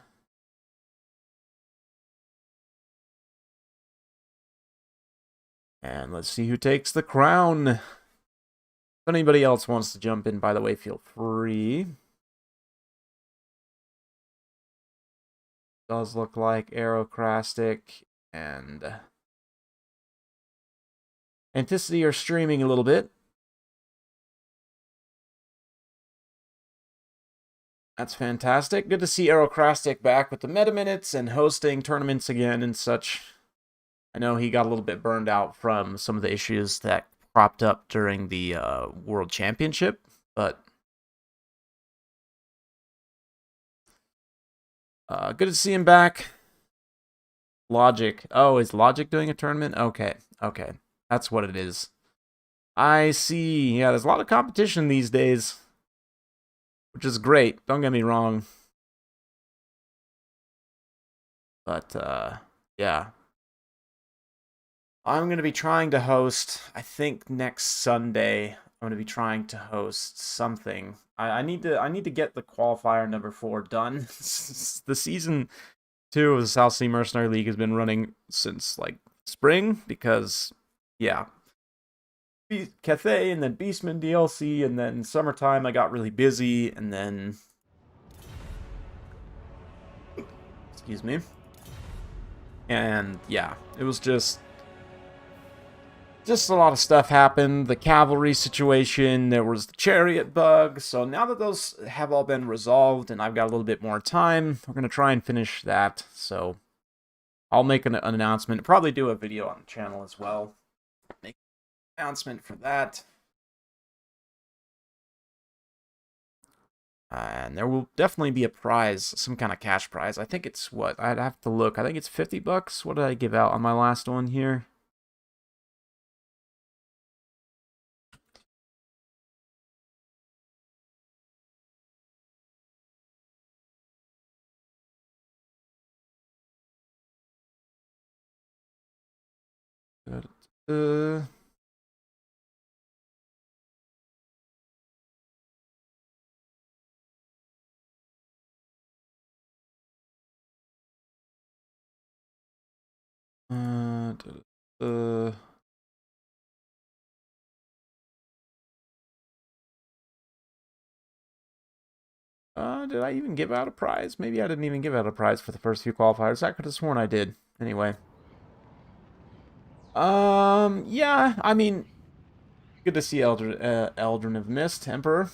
And let's see who takes the crown. If anybody else wants to jump in, by the way, feel free. Does look like Aerocrastic and Anticity are streaming a little bit. That's fantastic. Good to see Aerocrastic back with the meta minutes and hosting tournaments again and such. I know he got a little bit burned out from some of the issues that cropped up during the World Championship, but good to see him back. Logic. Oh, is Logic doing a tournament? Okay, okay. That's what it is. I see. Yeah, there's a lot of competition these days, which is great. Don't get me wrong. But, yeah. I'm going to be trying to host, I think next Sunday, I'm going to be trying to host something. I need to get the qualifier number 4 done. The season 2 of the South Sea Mercenary League has been running since, like, spring, because, yeah. Cathay, and then Beastman DLC, and then summertime I got really busy, and then... Excuse me. And, yeah, it was just a lot of stuff happened. The cavalry situation, there was the chariot bug. So now that those have all been resolved and I've got a little bit more time, we're going to try and finish that. So I'll make an announcement, probably do a video on the channel as well. Make an announcement for that. And there will definitely be a prize, some kind of cash prize. I think it's what? I'd have to look. I think it's $50. What did I give out on my last one here? Did I even give out a prize? Maybe I didn't even give out a prize for the first few qualifiers. I could have sworn I did. Anyway. Yeah, I mean, good to see Eldrin of Mist, Emperor.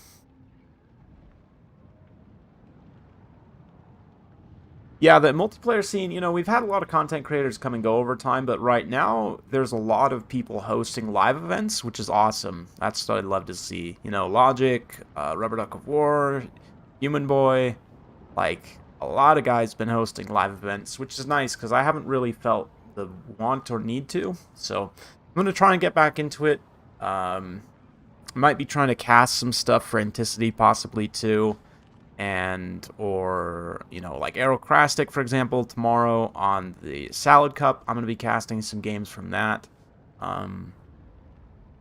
Yeah, the multiplayer scene, you know, we've had a lot of content creators come and go over time, but right now, there's a lot of people hosting live events, which is awesome. That's what I'd love to see. You know, Logic, Rubber Duck of War, Human Boy, like, a lot of guys been hosting live events, which is nice, because I haven't really felt the want or need to, so I'm going to try and get back into it. Might be trying to cast some stuff for Anticity, possibly, too. And, or, you know, like Aerocrastic, for example, tomorrow on the Salad Cup, I'm going to be casting some games from that.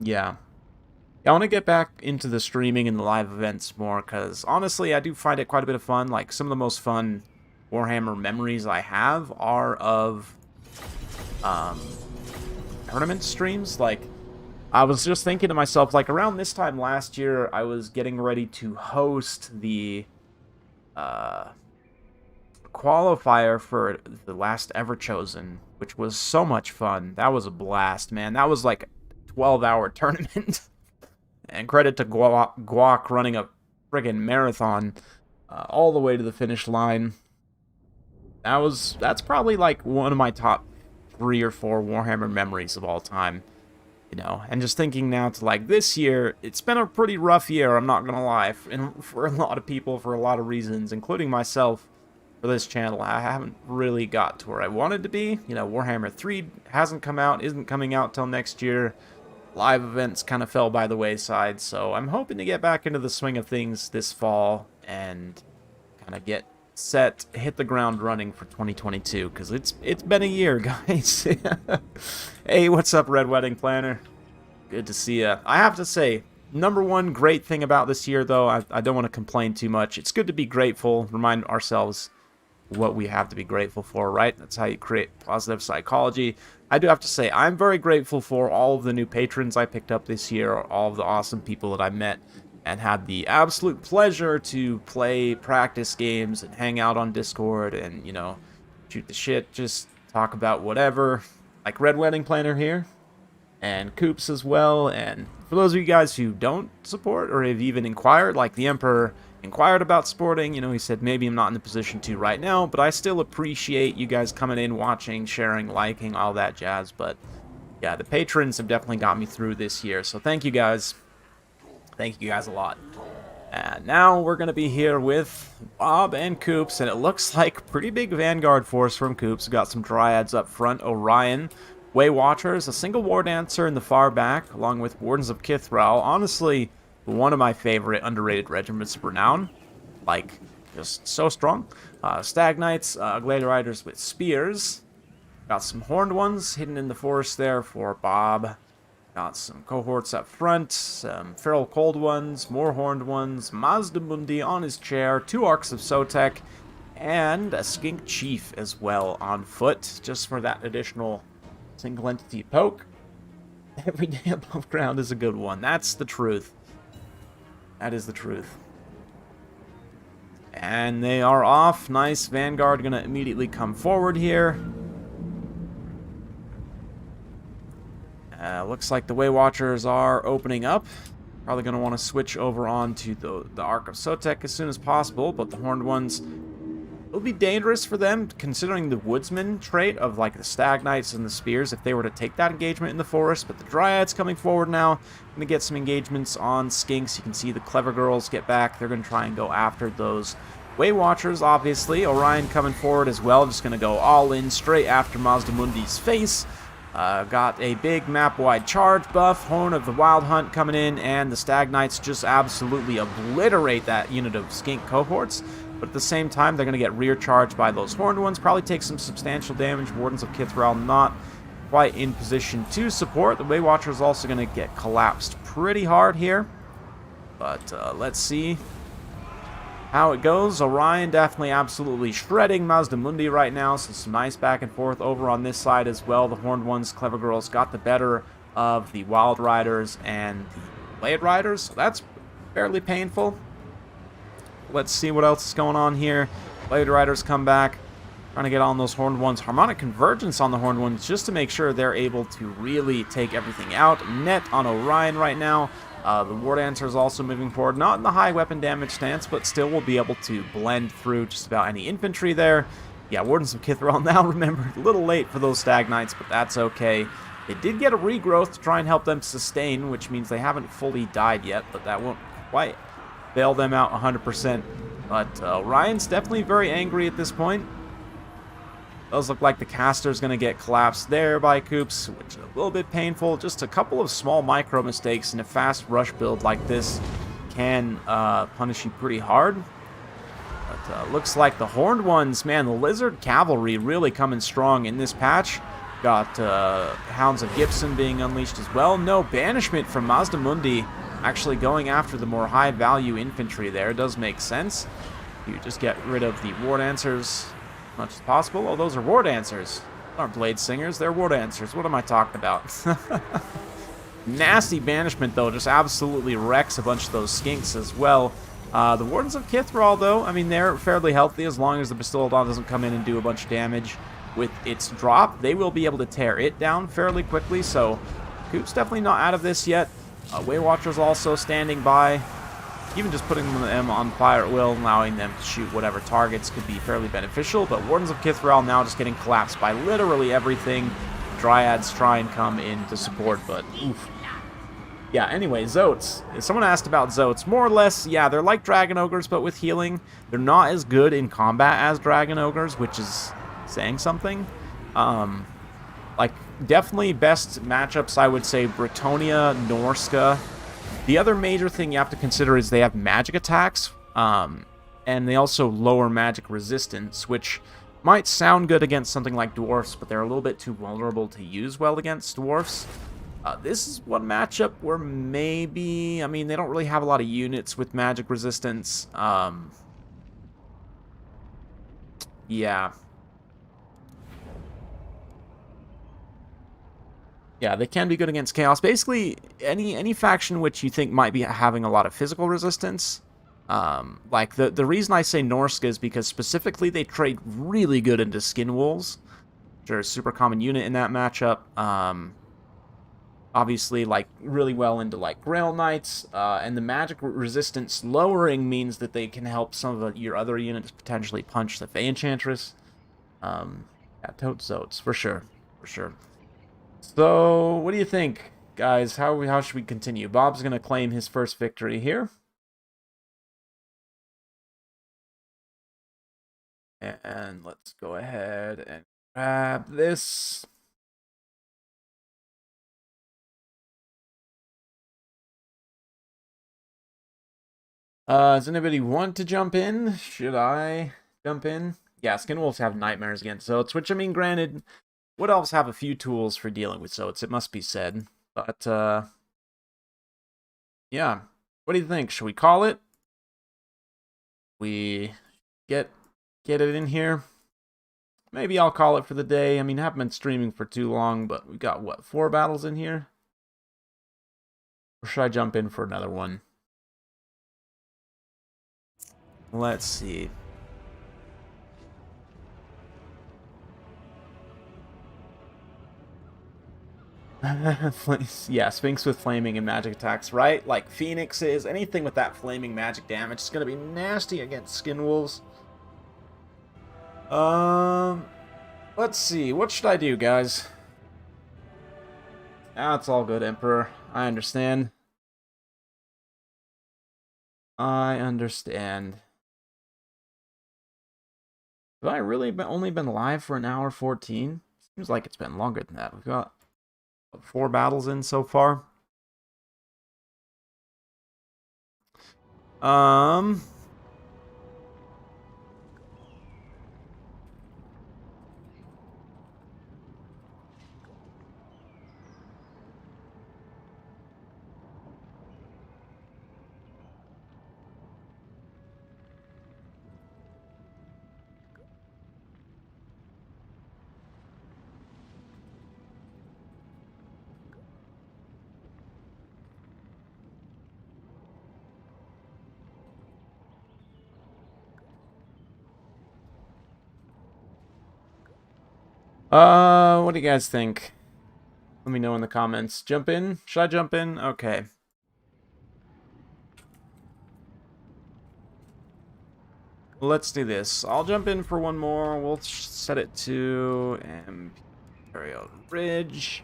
Yeah. I want to get back into the streaming and the live events more, because, honestly, I do find it quite a bit of fun. Like, some of the most fun Warhammer memories I have are of, tournament streams. Like, I was just thinking to myself, like, around this time last year, I was getting ready to host the qualifier for the last Ever Chosen, which was so much fun. That was a blast, man. That was like a 12-hour tournament. And credit to Guac running a friggin' marathon all the way to the finish line. That's probably like one of my top 3 or 4 Warhammer memories of all time. You know, and just thinking now to like this year, it's been a pretty rough year, I'm not gonna lie, and for a lot of people, for a lot of reasons, including myself. For this channel, I haven't really got to where I wanted to be. You know, Warhammer 3 hasn't come out, isn't coming out till next year. Live events kind of fell by the wayside, so I'm hoping to get back into the swing of things this fall and kind of get set, hit the ground running for 2022, because it's been a year, guys. Hey, what's up, Red Wedding Planner? Good to see ya. I have to say, number one great thing about this year, though, I don't want to complain too much. It's good to be grateful, remind ourselves what we have to be grateful for, right? That's how you create positive psychology. I do have to say, I'm very grateful for all of the new patrons I picked up this year, all of the awesome people that I met, and had the absolute pleasure to play practice games and hang out on Discord and, you know, shoot the shit, just talk about whatever. Like Red Wedding Planner here, and Coops as well. And for those of you guys who don't support or have even inquired, like the Emperor inquired about supporting, you know, he said maybe I'm not in the position to right now, but I still appreciate you guys coming in, watching, sharing, liking, all that jazz. But yeah, the patrons have definitely got me through this year, so thank you guys. Thank you guys a lot. And now we're going to be here with Bob and Coops, and it looks like pretty big Vanguard force from Coops. We've got some Dryads up front, Orion, Way Watchers, a single War Dancer in the far back, along with Wardens of Kithral. Honestly, one of my favorite underrated regiments of renown. Like, just so strong. Stag Knights, Gladiator Riders with spears. Got some Horned Ones hidden in the forest there for Bob. Got some cohorts up front, some Feral Cold Ones, more Horned Ones, Mazdamundi on his chair, 2 Arcs of Sotek, and a Skink Chief as well on foot, just for that additional single entity poke. Every day above ground is a good one. That's the truth. That is the truth. And they are off. Nice. Vanguard gonna immediately come forward here. Looks like the Way Watchers are opening up. Probably going to want to switch over onto the Arc of Sotek as soon as possible, but the Horned Ones will be dangerous for them, considering the Woodsman trait of like the Stag Knights and the Spears, if they were to take that engagement in the forest. But the Dryads coming forward now. Going to get some engagements on Skinks. You can see the Clever Girls get back. They're going to try and go after those Way Watchers, obviously. Orion coming forward as well. Just going to go all in straight after Mazdamundi's face. Got a big map-wide charge buff, Horn of the Wild Hunt coming in, and the Stag Knights just absolutely obliterate that unit of Skink cohorts. But at the same time, they're going to get rear charged by those Horned Ones, probably take some substantial damage. Wardens of Kithral not quite in position to support. The Way Watcher is also going to get collapsed pretty hard here. But let's see how it goes. Orion definitely absolutely shredding Mazdamundi right now, so some nice back and forth over on this side as well. The Horned Ones, Clever Girls, got the better of the Wild Riders and the Blade Riders, so that's fairly painful. Let's see what else is going on here. Blade Riders come back, trying to get on those Horned Ones. Harmonic Convergence on the Horned Ones just to make sure they're able to really take everything out. Net on Orion right now. The War Dancer is also moving forward, not in the high weapon damage stance, but still will be able to blend through just about any infantry there. Yeah, Wardens of Kithral now, remember, a little late for those Stag Knights, but that's okay. They did get a regrowth to try and help them sustain, which means they haven't fully died yet, but that won't quite bail them out 100%. But Ryan's definitely very angry at this point. Does look like the caster's going to get collapsed there by Coops, which is a little bit painful. Just a couple of small micro mistakes in a fast rush build like this can punish you pretty hard. But looks like the Horned Ones, man, the Lizard Cavalry really coming strong in this patch. Got Hounds of Gibson being unleashed as well. No banishment from Mazdamundi, actually going after the more high-value infantry there. Does make sense. You just get rid of the War Dancers much as possible. Oh, those are War Dancers. Aren't Blade Singers, they're War Dancers. What am I talking about? Nasty Banishment, though, just absolutely wrecks a bunch of those skinks as well. The Wardens of Kithral, though, I mean, they're fairly healthy as long as the Bastiladon doesn't come in and do a bunch of damage with its drop. They will be able to tear it down fairly quickly, so Coop's definitely not out of this yet. Waywatcher's also standing by. Even just putting them on fire at will, allowing them to shoot whatever targets could be fairly beneficial, but Wardens of Kithral now just getting collapsed by literally everything. Dryads try and come in to support, but oof. Yeah, anyway, Zotes. Someone asked about Zotes. More or less, yeah, they're like Dragon Ogres, but with healing. They're not as good in combat as Dragon Ogres, which is saying something. Like, definitely best matchups, I would say, Bretonnia, Norska. The other major thing you have to consider is they have magic attacks, and they also lower magic resistance, which might sound good against something like Dwarfs, but they're a little bit too vulnerable to use well against Dwarfs. This is one matchup where maybe, I mean, they don't really have a lot of units with magic resistance. Yeah. Yeah, they can be good against Chaos. Basically, any faction which you think might be having a lot of physical resistance. Like, the reason I say Norsk is because specifically they trade really good into Skin Wolves. Which are a super common unit in that matchup. Obviously, like, really well into, like, Grail Knights, and the magic resistance lowering means that they can help some of your other units potentially punch the Fey Enchantress. Yeah, Totes Zotes, for sure, for sure. So, what do you think, guys? How should we continue? Bob's gonna claim his first victory here. And let's go ahead and grab this. Does anybody want to jump in? Should I jump in? Yeah, Skin Wolves have nightmares against Zotes, which, I mean, granted, Wood Elves have a few tools for dealing with Zotes, it must be said. But, yeah. What do you think? Should we call it? We get it in here? Maybe I'll call it for the day. I mean, I haven't been streaming for too long, but we got, what, 4 battles in here? Or should I jump in for another one? Let's see. Yeah, Sphinx with flaming and magic attacks, right? Like Phoenixes, anything with that flaming magic damage is going to be nasty against Skin Wolves. Let's see. What should I do, guys? It's all good, Emperor. I understand. I understand. Have I really only been live for an hour 14? Seems like it's been longer than that. We've got 4 battles in so far. What do you guys think? Let me know in the comments. Jump in? Should I jump in? Okay. Let's do this. I'll jump in for one more. We'll set it to Imperial Ridge.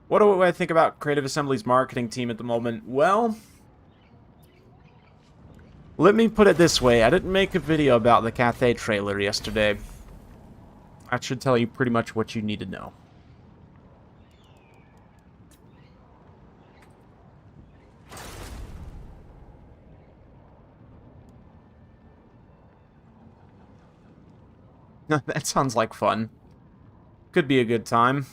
What do I think about Creative Assembly's marketing team at the moment? Well, let me put it this way. I didn't make a video about the Cathay trailer yesterday. That should tell you pretty much what you need to know. That sounds like fun. Could be a good time.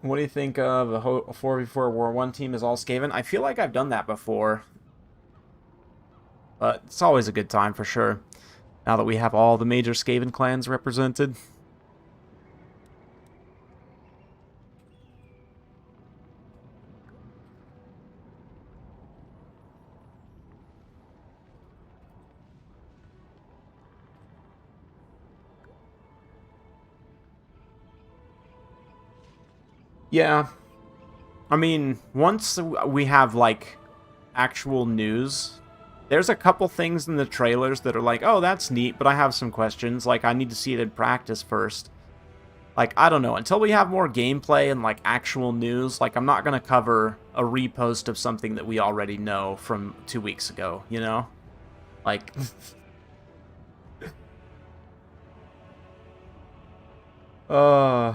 What do you think of a 4v4 War 1 team is all Skaven? I feel like I've done that before, but it's always a good time for sure, now that we have all the major Skaven clans represented. Yeah, I mean, once we have, like, actual news, there's a couple things in the trailers that are like, oh, that's neat, but I have some questions. Like, I need to see it in practice first. Like, I don't know, until we have more gameplay and, like, actual news, like, I'm not gonna cover a repost of something that we already know from 2 weeks ago, you know? Like... uh...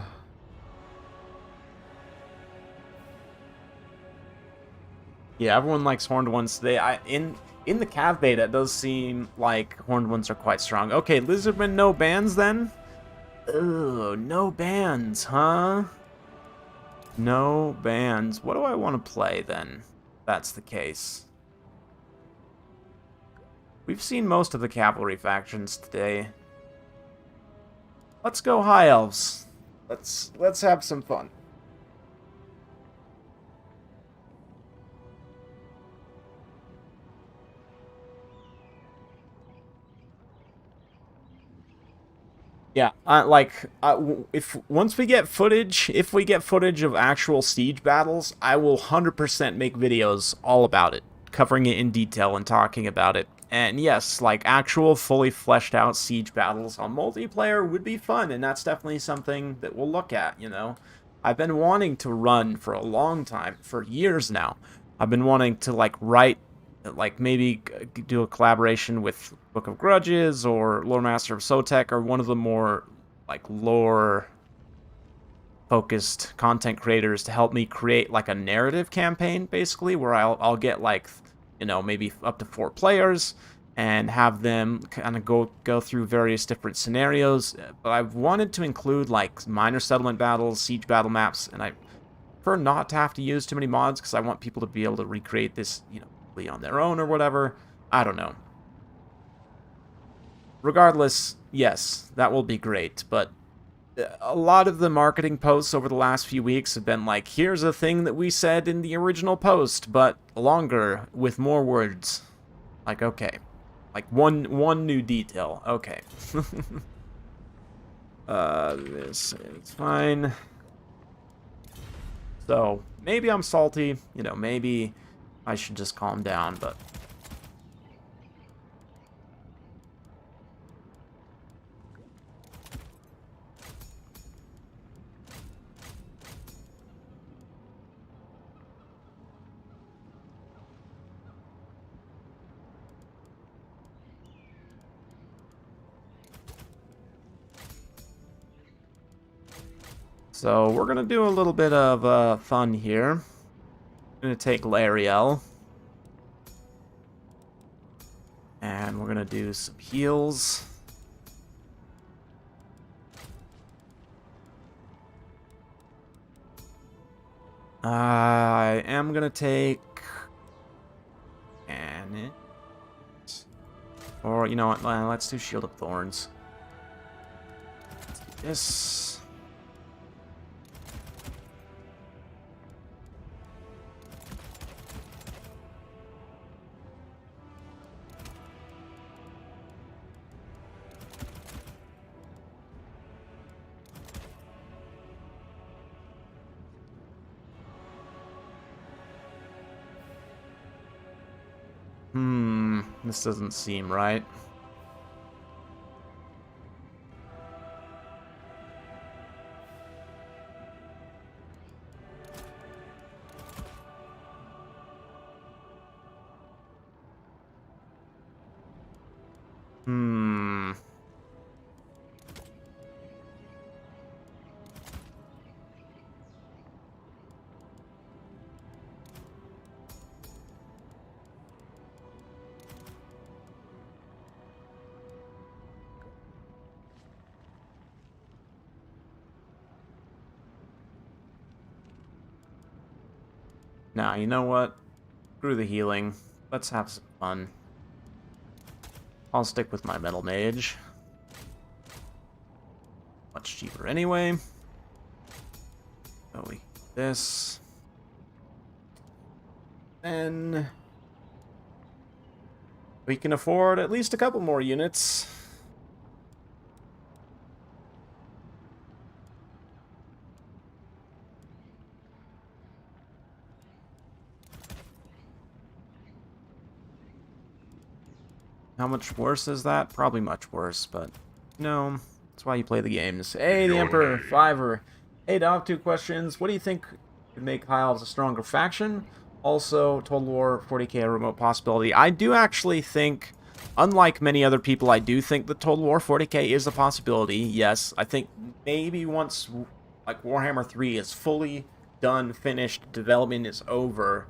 Yeah, everyone likes horned ones today. In the Cav beta, it does seem like horned ones are quite strong. Okay, Lizardmen, no bans then? Ugh, no bans, huh? No bans. What do I want to play then? If that's the case. We've seen most of the cavalry factions today. Let's go High Elves. Let's have some fun. Yeah, if once we get footage, if we get footage of actual siege battles, I will 100% make videos all about it, covering it in detail and talking about it. And yes, like actual fully fleshed out siege battles on multiplayer would be fun, and that's definitely something that we'll look at, you know. I've been wanting to run for a long time, for years now. I've been wanting to like write, like maybe do a collaboration with Book of Grudges or Lore Master of Sotek or one of the more like lore focused content creators to help me create like a narrative campaign, basically, where I'll get like, you know, maybe up to 4 players and have them kind of go through various different scenarios. But I've wanted to include like minor settlement battles, siege battle maps, and I prefer not to have to use too many mods because I want people to be able to recreate this, you know, on their own or whatever. I don't know. Regardless, yes, that will be great, but a lot of the marketing posts over the last few weeks have been like, here's a thing that we said in the original post, but longer, with more words. Like, okay. Like, one new detail. Okay. This is fine. So, maybe I'm salty, you know, maybe I should just calm down, but... So, we're gonna do a little bit of fun here. I'm gonna take Lariel. And we're gonna do some heals. I am gonna take... And it... Or, you know what, let's do Shield of Thorns. Let's do this. This doesn't seem right. Nah, you know what? Screw the healing. Let's have some fun. I'll stick with my Metal Mage. Much cheaper anyway. So we this. Then we can afford at least a couple more units. How much worse is that? Probably much worse, but no, that's why you play the games. Hey, the Emperor, Fiver. Hey, Dog, 2 questions. What do you think could make High Elves a stronger faction? Also, Total War 40k a remote possibility. I do actually think, unlike many other people, I do think that Total War 40k is a possibility. Yes, I think maybe once like Warhammer 3 is fully done, finished, development is over,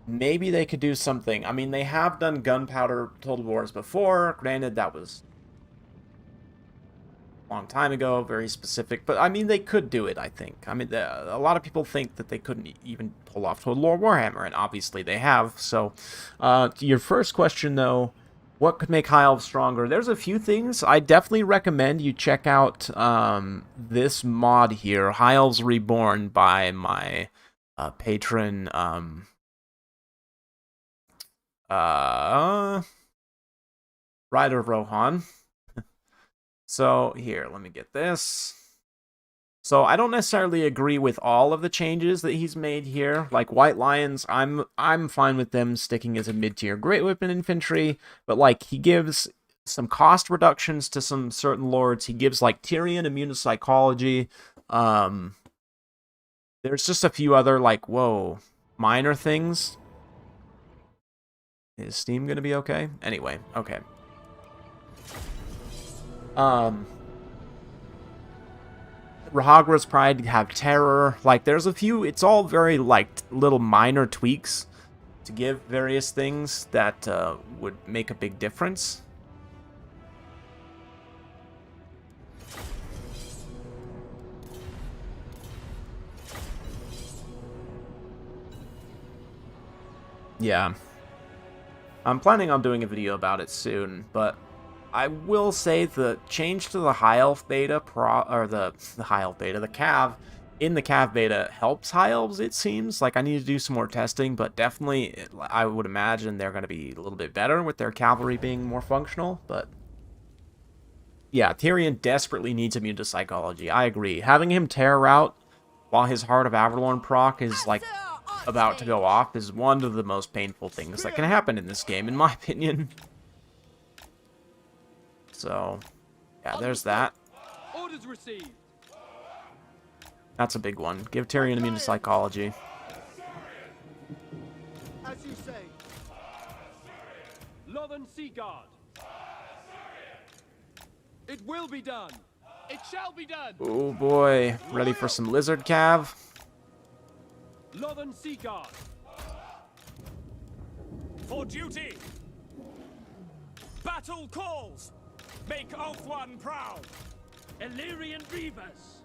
maybe they could do something. I mean, they have done Gunpowder Total Wars before. Granted, that was a long time ago, very specific. But, I mean, they could do it, I think. I mean, a lot of people think that they couldn't even pull off Total War Warhammer, and obviously they have. So, to your first question, though, what could make High Elves stronger? There's a few things. I definitely recommend you check out this mod here, High Elves Reborn, by my patron... Rider Rohan. So here, let me get this. So I don't necessarily agree with all of the changes that he's made here. Like White Lions, I'm fine with them sticking as a mid-tier Great Weapon Infantry, but like he gives some cost reductions to some certain lords. He gives like Tyrion immune to psychology. There's just a few other like minor things. Is Steam gonna be okay? Anyway, okay. Rahagra's Pride have terror. Like, there's a few, it's all very, like, little minor tweaks to give various things that would make a big difference. Yeah. I'm planning on doing a video about it soon, but I will say the change to the High Elf beta, the High Elf beta, the Cav, in the Cav beta helps High Elves, it seems. Like, I need to do some more testing, but definitely, I would imagine they're going to be a little bit better with their cavalry being more functional, but... Yeah, Tyrion desperately needs immune to psychology, I agree. Having him tear out while his Heart of Avalorn proc is, like, about to go off is one of the most painful things that can happen in this game, in my opinion. So, yeah, there's that. Orders received. That's a big one. Give Tyrion immune to psychology. As you say. Northern Sea Guard. It will be done. It shall be done. Oh boy, ready for some Lizard Cav? Northern Sea Guard. For duty! Battle calls! Make Ulthuan proud! Illyrian Reavers.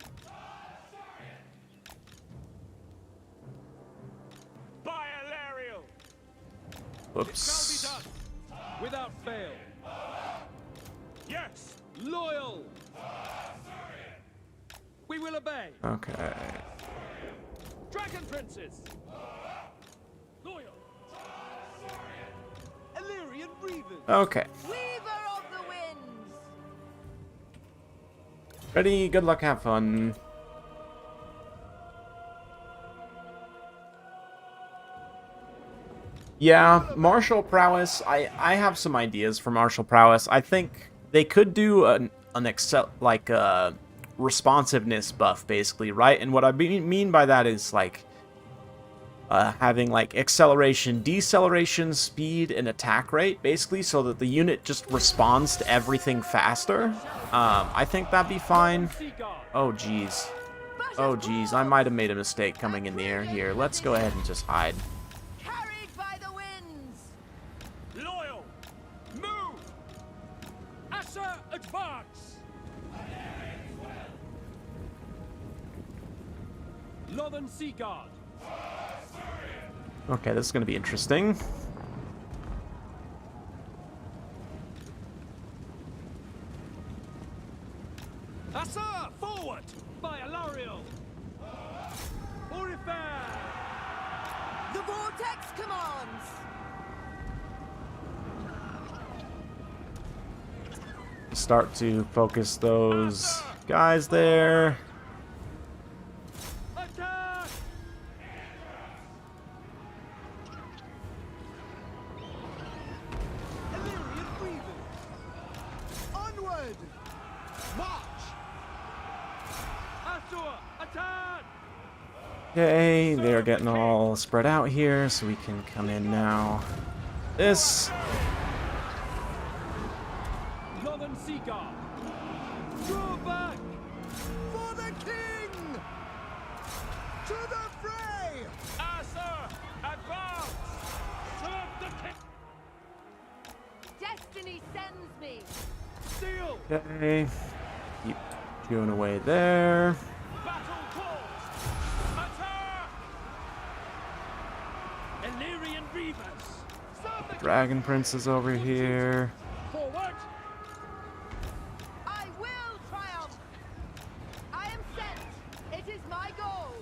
By Illyrial! Whoops. Shall be done. Without fail. Yes! Loyal. We will obey. Okay. Dragon Princes. Loyal. Illyrian Reavers. Okay. Weaver of the winds. Ready, good luck, have fun. Yeah, martial prowess. I have some ideas for martial prowess. I think they could do an responsiveness buff, basically, right? And what I mean by that is like having like acceleration, deceleration, speed, and attack rate, basically, so that the unit just responds to everything faster. I think that'd be fine. Oh geez. Oh geez, I might have made a mistake coming in the air here. Let's go ahead and just hide. Carried by the winds. Loyal! Move! Asher, advance. Northern Sea Guard. Okay, this is going to be interesting. Assa, forward! By Alariel! Orifar! The vortex commands! Start to focus those guys there. Attack! Illyrian Reavers! Onward! March! Asur! Attack! Okay, they're getting all spread out here, so we can come in now. This. Northern Seaguard! Draw back! For the king! To the fray! Asur! Advance! Serve the king! Destiny sends me! Steel! Okay. Keep chewing away there. Battle calls! Attack! Illyrian Reavers! Serve the Dragon Prince is over here. Forward! I will triumph! I am sent! It is my goal!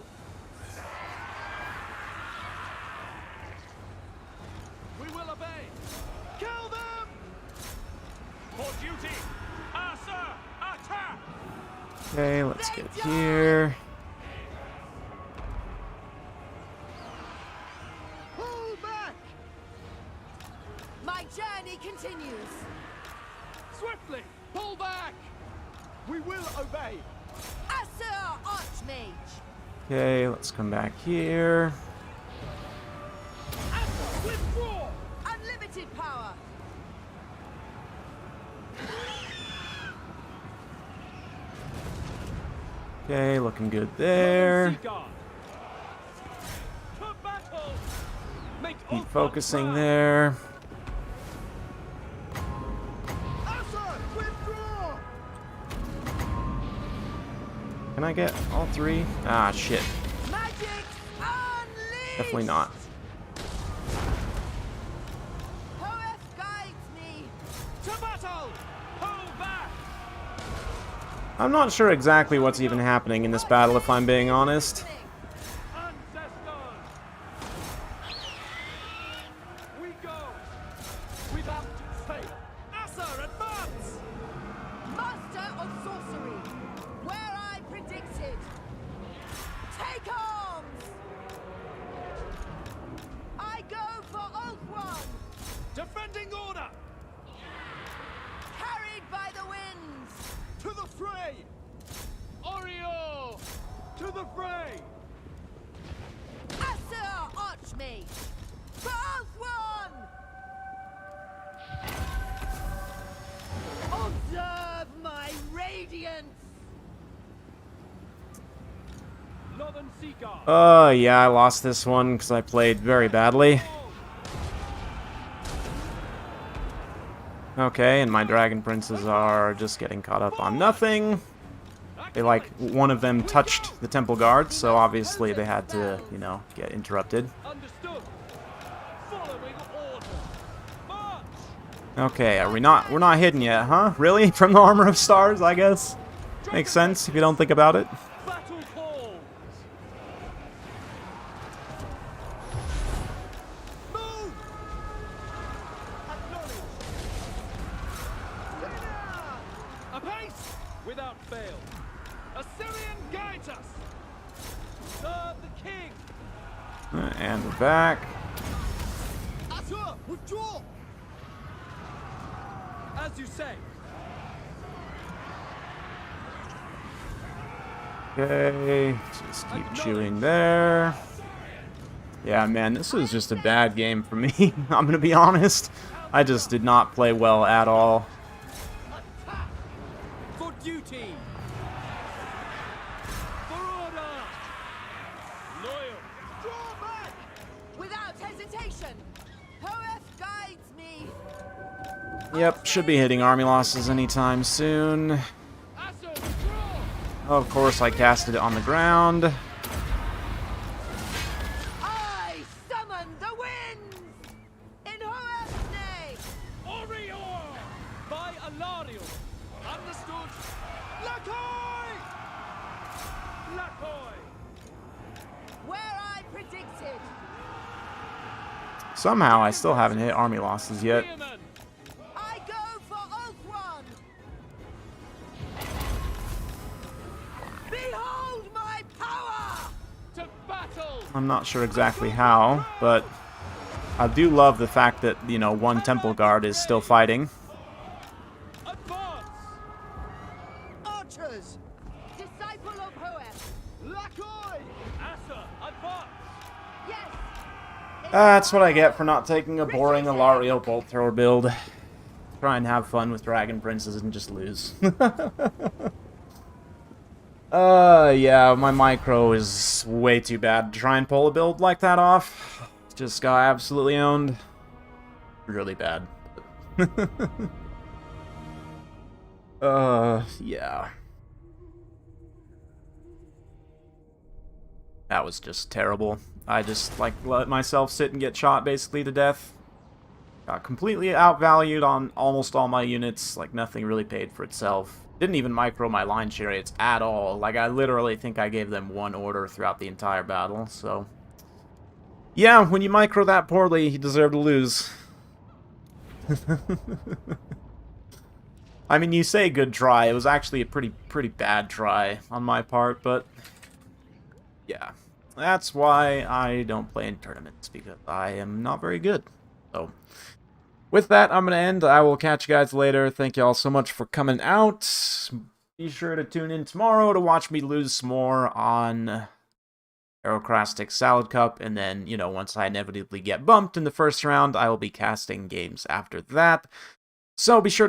We will obey! Kill them! For duty! Assa, attack! Okay, let's get here. Pull back! My journey continues! Swiftly! Pull back! We will obey! Asur Archmage! Okay, let's come back here. Asur, withdraw! Unlimited power! Okay, looking good there. Seaguard! To battle! Make Keep Oath focusing proud. there. Assa, withdraw! Can I get all three? Ah, shit. Magic unleashed! Definitely not. Hoeth guides me! To battle! Pull back! I'm not sure exactly what's even happening in this battle, if I'm being honest. Ancestors! We go! Without fail! Asur, advance! Master of sorcery! Where I predicted! Take arms! I go for Oath One! Defending order! Carried by the winds! To the fray! Oriole! To the fray! Asur Archmage! For Oath One! Observe my radiance! Northern Seaguard! Oh, yeah, I lost this one because I played very badly. Okay, and my Dragon Princes are just getting caught up on nothing. They, like, one of them touched the Temple Guard, so obviously they had to, you know, get interrupted. Understood! Following order! March! Okay, we're not hidden yet, huh? Really? From the Armor of Stars, I guess? Makes sense if you don't think about it. Battle calls! Move! Acknowledge! Apace! Without fail! Assyrian guides us! Serve the king! And we're back. Assa, withdraw! As you say! Okay, just keep chewing there. Yeah, man, this was just a bad game for me. I'm gonna be honest. I just did not play well at all. Attack! For duty! For order! Loyal! Draw back! Without hesitation! Hoeth guides me! Yep, should be hitting army losses anytime soon. Asur, withdraw! Of course, I casted it on the ground. I summon Lakoi! Where I predicted. Somehow, I still haven't hit army losses yet. Spearman! I go for Oak One. Behold my power! To battle! I'm not sure exactly how, but I do love the fact that, you know, one Temple Guard is still fighting. Advance! Archers! Disciple of Hoem. Lakoi! Asa, advance! Yes. That's what I get for not taking a boring Ilario bolt thrower build. Try and have fun with Dragon Princes and just lose. Yeah, my micro is way too bad to try and pull a build like that off. Just got absolutely owned. Really bad. Yeah. That was just terrible. I just, like, let myself sit and get shot basically to death. Got completely outvalued on almost all my units. Like, nothing really paid for itself. Didn't even micro my line chariots at all. Like, I literally think I gave them one order throughout the entire battle, so... Yeah, when you micro that poorly, you deserve to lose. I mean, you say good try. It was actually a pretty bad try on my part, but... Yeah. That's why I don't play in tournaments, because I am not very good. So... With that, I'm going to end. I will catch you guys later. Thank you all so much for coming out. Be sure to tune in tomorrow to watch me lose some more on Aerocrastic Salad Cup. And then, you know, once I inevitably get bumped in the first round, I will be casting games after that. So be sure to